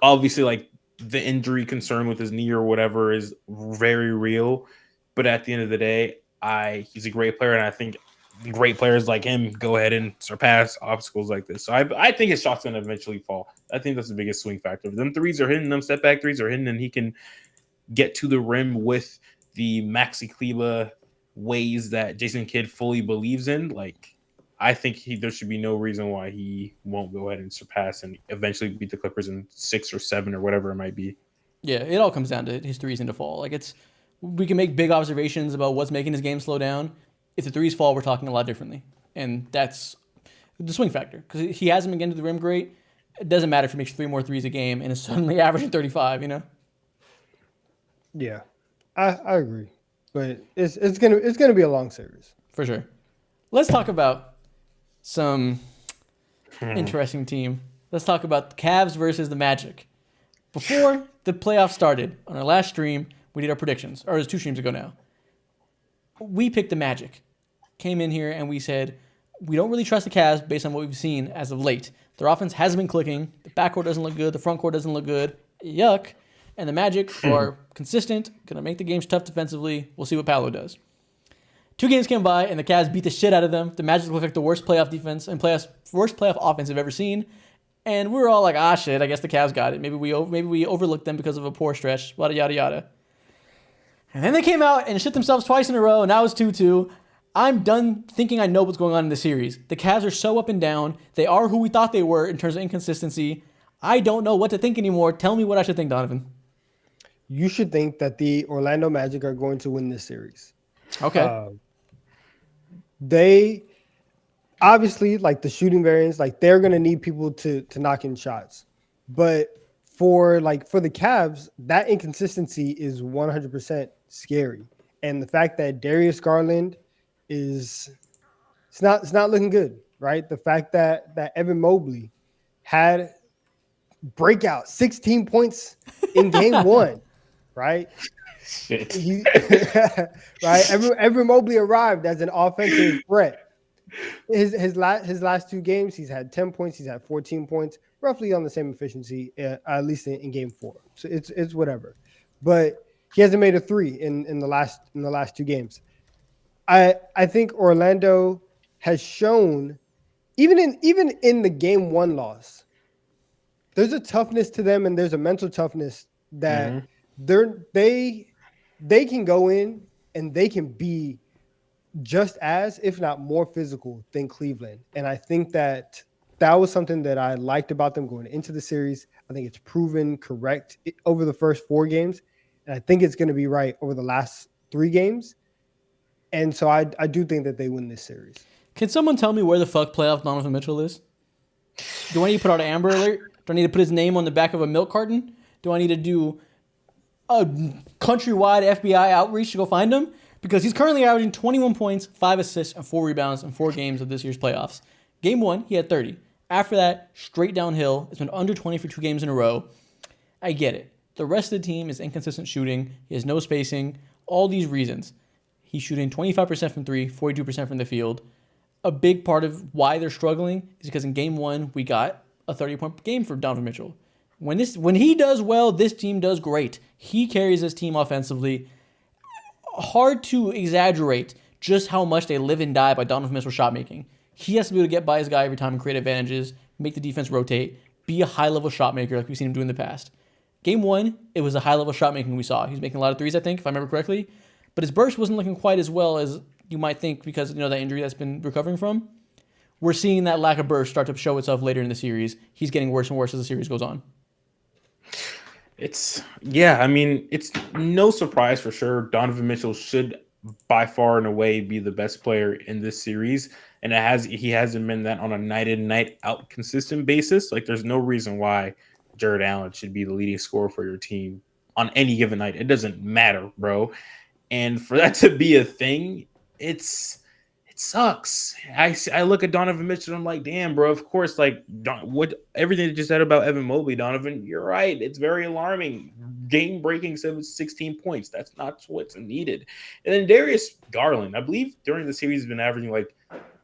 Obviously, like the injury concern with his knee or whatever is very real, but at the end of the day, he's a great player, and I think great players like him go ahead and surpass obstacles like this. So I think his shot's gonna eventually fall. I think that's the biggest swing factor. Them threes are hitting, them step back threes are hitting, and he can get to the rim with the Maxi Kleber ways that Jason Kidd fully believes in. Like, I think there should be no reason why he won't go ahead and surpass and eventually beat the Clippers in 6 or 7 or whatever it might be. Yeah, it all comes down to his threes into fall. Like we can make big observations about what's making his game slow down. If the threes fall, we're talking a lot differently, and that's the swing factor, because he hasn't been getting to the rim great. It doesn't matter if he makes 3 more threes a game and is suddenly averaging 35. yeah, I agree. But it's gonna be a long series For sure. Let's talk about some interesting team. Let's talk about the Cavs versus the Magic. Before the playoffs started, on our last stream, we did our predictions. Or it was 2 streams ago now. We picked the Magic. Came in here and we said, we don't really trust the Cavs based on what we've seen as of late. Their offense hasn't been clicking. The backcourt doesn't look good. The front court doesn't look good. Yuck. And the Magic are consistent, going to make the games tough defensively. We'll see what Paolo does. 2 games came by, and the Cavs beat the shit out of them. The Magic look like the worst playoff defense and worst playoff offense I've ever seen. And we were all like, shit, I guess the Cavs got it. Maybe we overlooked them because of a poor stretch, yada, yada, yada. And then they came out and shit themselves twice in a row, and now it's 2-2. I'm done thinking I know what's going on in the series. The Cavs are so up and down. They are who we thought they were in terms of inconsistency. I don't know what to think anymore. Tell me what I should think, Donovan. You should think that the Orlando Magic are going to win this series. Okay. They obviously, like the shooting variants, like they're going to need people to knock in shots. But for the Cavs, that inconsistency is 100% scary. And the fact that Darius Garland it's not looking good, right? The fact that Evan Mobley had breakout 16 points in game 1, right? Shit. Right? Evan Mobley arrived as an offensive threat. His last 2 games, he's had 10 points, he's had 14 points, roughly on the same efficiency, at least in game 4. So it's whatever. But he hasn't made a 3 in the last 2 games. I think Orlando has shown, even in the game 1 loss, there's a toughness to them and there's a mental toughness that they can go in and they can be just as, if not more physical than Cleveland. And I think that was something that I liked about them going into the series. I think it's proven correct over the first 4 games. And I think it's going to be right over the last 3 games. And so I do think that they win this series. Can someone tell me where the fuck playoff Donovan Mitchell is? Do I need to put out an Amber Alert? Do I need to put his name on the back of a milk carton? Do I need to do a countrywide FBI outreach to go find him? Because he's currently averaging 21 points, 5 assists, and 4 rebounds in 4 games of this year's playoffs. Game 1, he had 30. After that, straight downhill. It's been under 20 for 2 games in a row. I get it. The rest of the team is inconsistent shooting. He has no spacing. All these reasons. He's shooting 25% from 3, 42% from the field. A big part of why they're struggling is because in game 1, we got a 30-point game for Donovan Mitchell. When he does well, this team does great. He carries this team offensively. Hard to exaggerate just how much they live and die by Donovan Mitchell's shot making. He has to be able to get by his guy every time and create advantages, make the defense rotate, be a high-level shot maker like we've seen him do in the past. Game 1, it was a high-level shot making we saw. He was making a lot of threes, I think, if I remember correctly. But his burst wasn't looking quite as well as you might think because that injury that's been recovering from. We're seeing that lack of burst start to show itself later in the series. He's getting worse and worse as the series goes on. It's no surprise for sure. Donovan Mitchell should by far and away be the best player in this series. And he hasn't been that on a night in, night out consistent basis. Like there's no reason why Jared Allen should be the leading scorer for your team on any given night. It doesn't matter, bro. And for that to be a thing, it sucks. I look at Donovan Mitchell and I'm like, damn, bro, of course, like what everything that you said about Evan Mobley, Donovan, you're right. It's very alarming. Game-breaking 16 points. That's not what's needed. And then Darius Garland, I believe during the series has been averaging like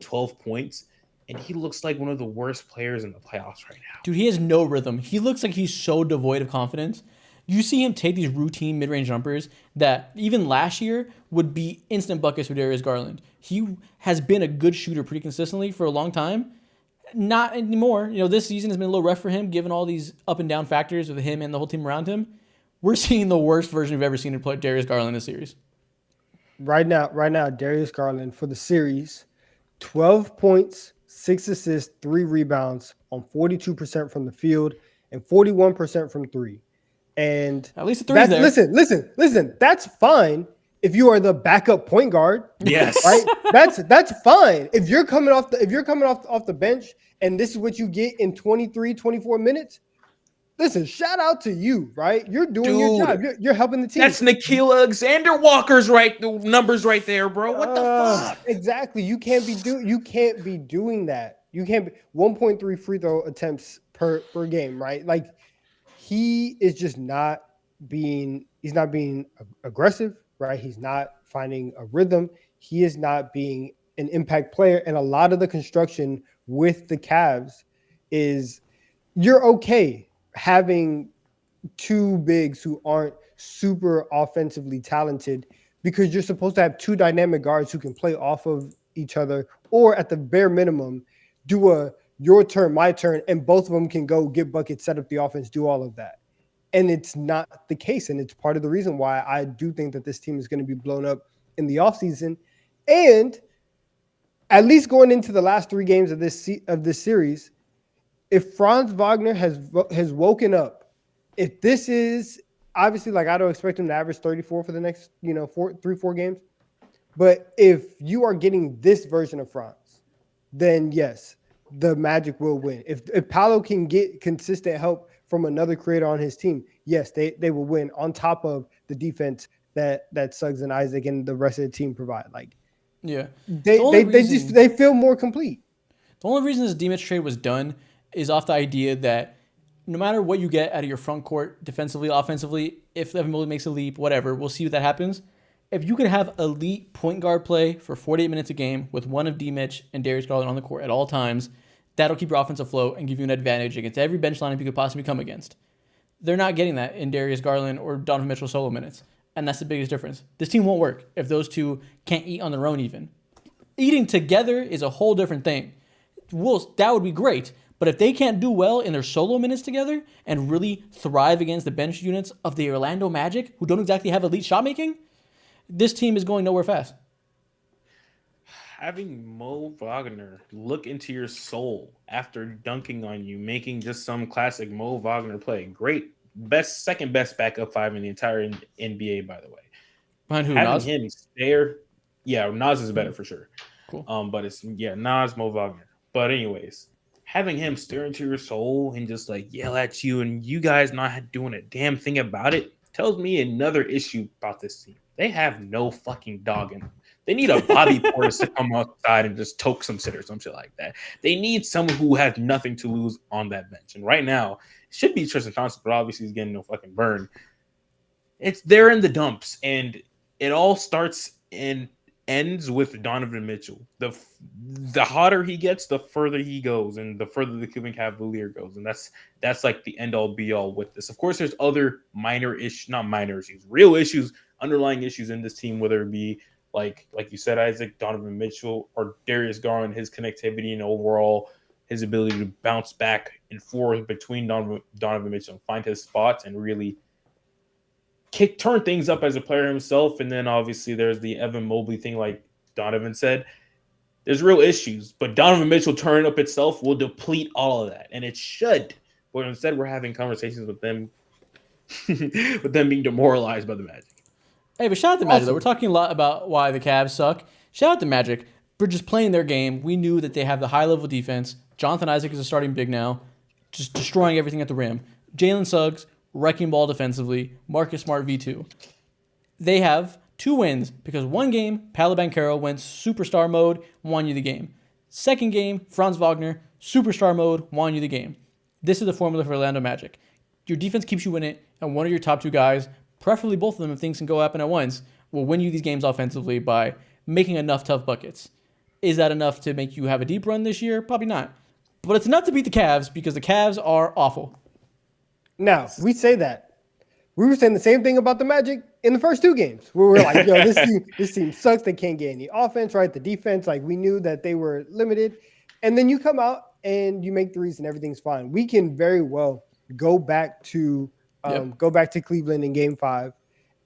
12 points. And he looks like one of the worst players in the playoffs right now. Dude, he has no rhythm. He looks like he's so devoid of confidence. You see him take these routine mid-range jumpers that even last year would be instant buckets for Darius Garland. He has been a good shooter pretty consistently for a long time. Not anymore. This season has been a little rough for him, given all these up and down factors with him and the whole team around him. We're seeing the worst version we've ever seen of Darius Garland in this series. Right now, Darius Garland for the series, 12 points, 6 assists, 3 rebounds on 42% from the field and 41% from 3. And at least the three's there. Listen. That's fine if you are the backup point guard. Yes, right. That's fine if you're coming off the bench and this is what you get in 23, 24 minutes. Listen, shout out to you, right? You're doing your job. You're helping the team. That's Nickeil Alexander-Walker's numbers right there, bro. What the fuck? Exactly. You can't be doing that. You can't be 1.3 free throw attempts per game, right? Like he is just not being aggressive, right? He's not finding a rhythm. He is not being an impact player. And a lot of the construction with the Cavs is you're okay having two bigs who aren't super offensively talented because you're supposed to have two dynamic guards who can play off of each other, or at the bare minimum, do a your turn, my turn, and both of them can go get buckets, set up the offense, do all of that. And it's not the case. And it's part of the reason why I do think that this team is going to be blown up in the offseason. And at least going into the last 3 games of this series, if Franz Wagner has woken up, if this is obviously, like, I don't expect him to average 34 for the next 4 games, but if you are getting this version of Franz, then yes, the Magic will win. If Paolo can get consistent help from another creator on his team, yes, they will win on top of the defense that Suggs and Isaac and the rest of the team provide. Like, yeah, they feel more complete. The only reason this D-Mitch trade was done is off the idea that no matter what you get out of your front court, defensively, offensively, if Evan Mobley makes a leap, whatever, we'll see what that happens. If you could have elite point guard play for 48 minutes a game with one of D-Mitch and Darius Garland on the court at all times, that'll keep your offense afloat and give you an advantage against every bench lineup you could possibly come against. They're not getting that in Darius Garland or Donovan Mitchell solo minutes, and that's the biggest difference. This team won't work if those two can't eat on their own even. Eating together is a whole different thing. That would be great, but if they can't do well in their solo minutes together and really thrive against the bench units of the Orlando Magic, who don't exactly have elite shot making, this team is going nowhere fast. Having Mo Wagner look into your soul after dunking on you, making just some classic Mo Wagner play. Great. Second best backup 5 in the entire NBA, by the way. Behind who, having Nas? him stare. Yeah, Nas is better for sure. Cool. But it's Nas, Mo Wagner. But anyways, having him stare into your soul and just like yell at you and you guys not doing a damn thing about it tells me another issue about this team. They have no fucking dog in them. They need a Bobby Portis to come outside and just toke some shit or some shit like that. They need someone who has nothing to lose on that bench. And right now, it should be Tristan Thompson, but obviously he's getting no fucking burn. They're in the dumps, and it all starts and ends with Donovan Mitchell. The hotter he gets, the further he goes, and the further the Cleveland Cavalier goes. And that's like the end all be all with this. Of course, there's other real issues, underlying issues in this team, whether it be like you said, Isaac, Donovan Mitchell, or Darius Garland, his connectivity and overall his ability to bounce back and forth between Donovan Mitchell and find his spots and really turn things up as a player himself. And then obviously there's the Evan Mobley thing, like Donovan said. There's real issues, but Donovan Mitchell turning up itself will deplete all of that, and it should. But instead, we're having conversations with them, with them being demoralized by the Magic. Hey, but shout out to Magic, though. We're talking a lot about why the Cavs suck. Shout out to Magic for just playing their game. We knew that they have the high-level defense. Jonathan Isaac is a starting big now, just destroying everything at the rim. Jalen Suggs, wrecking ball defensively. Marcus Smart, V2. They have 2 wins because one game, Paolo Banchero went superstar mode, won you the game. Second game, Franz Wagner, superstar mode, won you the game. This is the formula for Orlando Magic. Your defense keeps you in it, and one of your top 2 guys, preferably both of them if things can go happen at once, will win you these games offensively by making enough tough buckets. Is that enough to make you have a deep run this year? Probably not. But it's enough to beat the Cavs because the Cavs are awful. Now, we say that. We were saying the same thing about the Magic in the first 2 games. We were like, yo, this team sucks. They can't get any offense, right? The defense, like, we knew that they were limited. And then you come out and you make threes and everything's fine. We can very well go back to Cleveland in Game 5.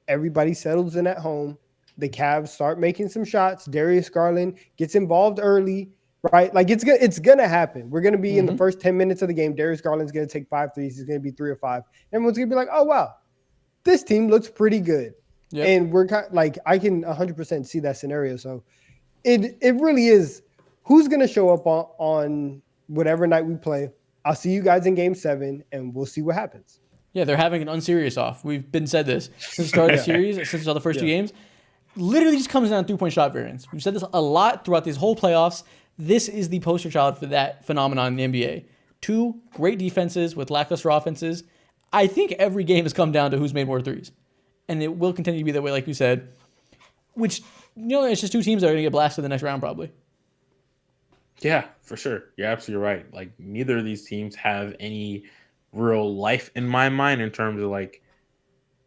Everybody settles in at home. The Cavs start making some shots. Darius Garland gets involved early, right? Like, it's gonna happen. We're gonna be in the first 10 minutes of the game. Darius Garland's gonna take 5 threes. He's gonna be 3 or 5. Everyone's gonna be like, oh wow, this team looks pretty good. Yep. And we're like, I can 100% see that scenario. So it really is who's gonna show up on whatever night we play. I'll see you guys in Game 7, and we'll see what happens. Yeah, they're having an unserious off. We've been said this since the start of the series, since we saw the first 2 games. Literally just comes down to 3-point shot variance. We've said this a lot throughout these whole playoffs. This is the poster child for that phenomenon in the NBA. 2 great defenses with lackluster offenses. I think every game has come down to who's made more threes. And it will continue to be that way, like you said, which it's just two teams that are going to get blasted the next round probably. Yeah, for sure. You're absolutely right. Like, neither of these teams have any real life in my mind in terms of like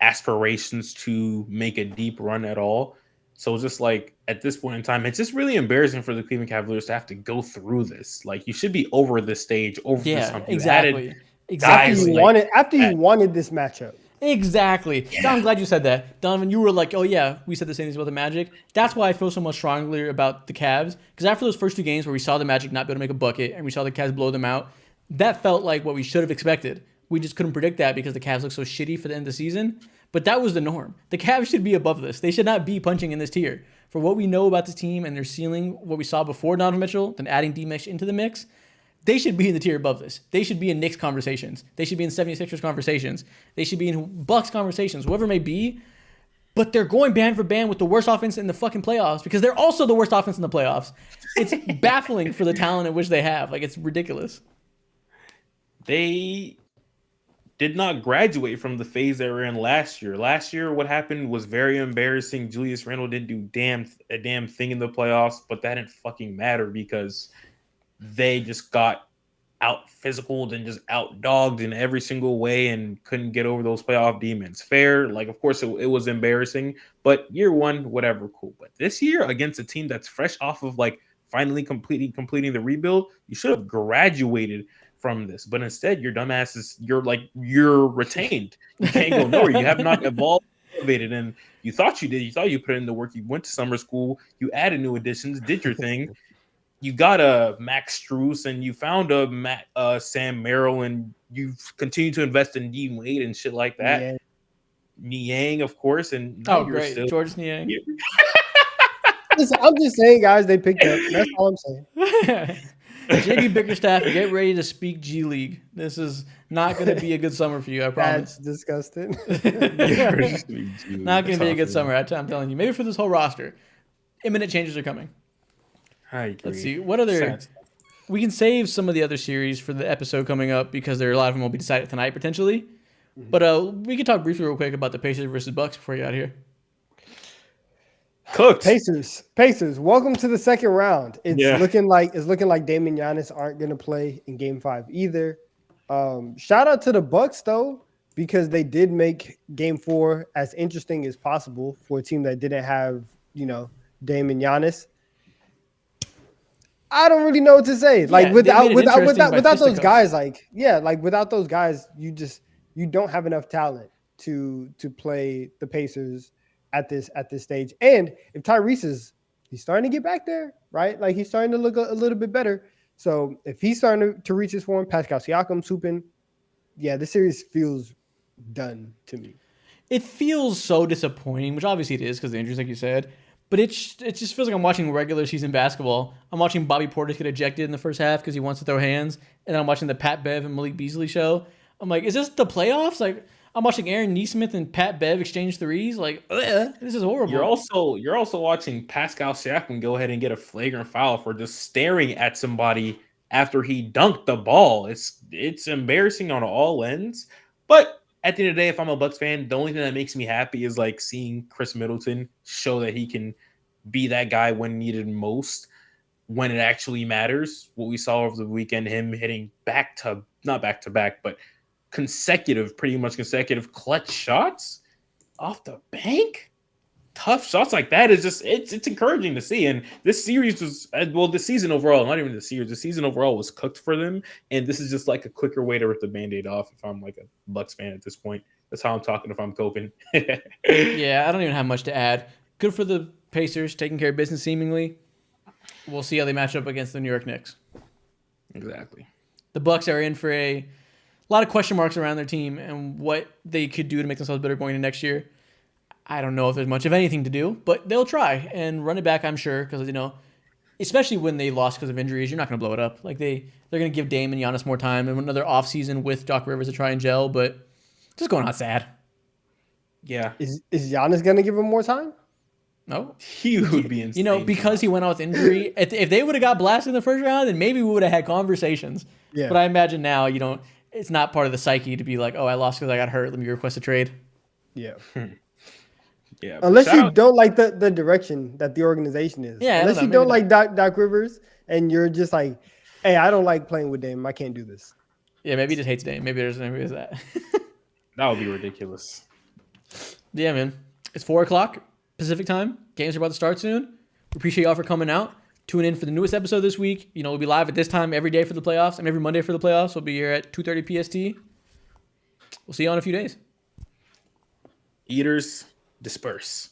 aspirations to make a deep run at all. So just like at this point in time, it's just really embarrassing for the Cleveland Cavaliers to have to go through this. Like, you should be over this stage, over this Yeah, hump. You exactly. added After guys you like wanted this matchup. Exactly. Yeah. I'm glad you said that. Donovan, you were like, oh yeah, we said the same things about the Magic. That's why I feel so much strongly about the Cavs. Because after those first two games where we saw the Magic not be able to make a bucket and we saw the Cavs blow them out, that felt like what we should have expected. We just couldn't predict that because the Cavs look so shitty for the end of the season. But that was the norm. The Cavs should be above this. They should not be punching in this tier. For what we know about this team and their ceiling, what we saw before Donovan Mitchell, then adding D-Mitch into the mix, they should be in the tier above this. They should be in Knicks conversations. They should be in 76ers conversations. They should be in Bucks conversations, whoever it may be. But they're going band for band with the worst offense in the fucking playoffs because they're also the worst offense in the playoffs. It's baffling for the talent at which they have. Like, it's ridiculous. They did not graduate from the phase they were in last year. Last year, what happened was very embarrassing. Julius Randle didn't do a damn thing in the playoffs, but that didn't fucking matter because they just got out physical and just out dogged in every single way and couldn't get over those playoff demons. Fair. Like, of course, it was embarrassing, but year one, whatever, cool. But this year, against a team that's fresh off of like finally completing the rebuild, you should have graduated from this. But instead, your dumbasses, you're retained. You can't go nowhere. You have not evolved, elevated, and you thought you did. You thought you put in the work. You went to summer school. You added new additions, did your thing. You got a Max Strus and you found a Sam Merrill and you continue to invest in Dean Wade and shit like that. Yeah. Niang, of course, and now you're Great. still George Niang. Listen, I'm just saying, guys, they picked up. That's all I'm saying. JB Bickerstaff, get ready to speak G League. This is not going to be a good summer for you, I promise. That's disgusting. Not going to be a good summer, I'm telling you. Maybe for this whole roster. Imminent changes are coming. I agree. Let's see. What other... We can save some of the other series for the episode coming up because a lot of them will be decided tonight, potentially. Mm-hmm. But we can talk briefly real quick about the Pacers versus Bucks before you get out of here. Cooked. Pacers. Welcome to the second round. It's looking like Dame and Giannis aren't going to play in Game 5 either. Shout out to the Bucks though, because they did make Game 4 as interesting as possible for a team that didn't have Dame and Giannis. I don't really know what to say. Like without those guys, without those guys, you don't have enough talent to play the Pacers at this stage. And if Tyrese he's starting to get back there, right? Like he's starting to look a little bit better. So if he's starting to reach his form, Pascal Siakam's hooping, the series feels done to me. It feels so disappointing, which obviously it is because the injuries, like you said. But it just feels like I'm watching regular season basketball. I'm watching Bobby Portis get ejected in the first half because he wants to throw hands. And then I'm watching the Pat Bev and Malik Beasley show. I'm like, is this the playoffs? Like, I'm watching Aaron Nesmith and Pat Bev exchange threes. Like, this is horrible. You're also watching Pascal Siakam go ahead and get a flagrant foul for just staring at somebody after he dunked the ball. It's embarrassing on all ends. But at the end of the day, if I'm a Bucks fan, the only thing that makes me happy is like seeing Chris Middleton show that he can be that guy when needed most, when it actually matters. What we saw over the weekend, him hitting not back to back, but pretty much consecutive clutch shots off the bank. Tough shots like that is just it's encouraging to see. And this series was the season overall, not even the series. The season overall was cooked for them, and this is just like a quicker way to rip the Band-Aid off. If I'm like a Bucks fan at this point, that's how I'm talking. If I'm coping, yeah, I don't even have much to add. Good for the Pacers taking care of business seemingly. We'll see how they match up against the New York Knicks. Exactly. The Bucks are in for a lot of question marks around their team and what they could do to make themselves better going into next year. I don't know if there's much of anything to do, but they'll try and run it back, I'm sure, because, especially when they lost because of injuries, you're not going to blow it up. Like, they're going to give Dame and Giannis more time and another offseason with Doc Rivers to try and gel, but just going on sad. Yeah. Is Giannis going to give him more time? No. He would be insane. Because he went out with injury. If they would have got blasted in the first round, then maybe we would have had conversations. Yeah. But I imagine now, it's not part of the psyche to be like, oh, I lost because I got hurt. Let me request a trade. Yeah. Yeah, but Unless shout you out- don't like the direction that the organization is. Yeah, I Unless don't you know, don't maybe like Doc Rivers and you're just like, hey, I don't like playing with Dame. I can't do this. Yeah, maybe he just hates Dame. Maybe there's that. that would be ridiculous. Yeah, man. It's 4:00 Pacific time. Games are about to start soon. We appreciate y'all for coming out. Tune in for the newest episode this week. You know, we'll be live at this time every day for the playoffs and every Monday for the playoffs. We'll be here at 2:30 PST. We'll see you all in a few days. Eaters disperse.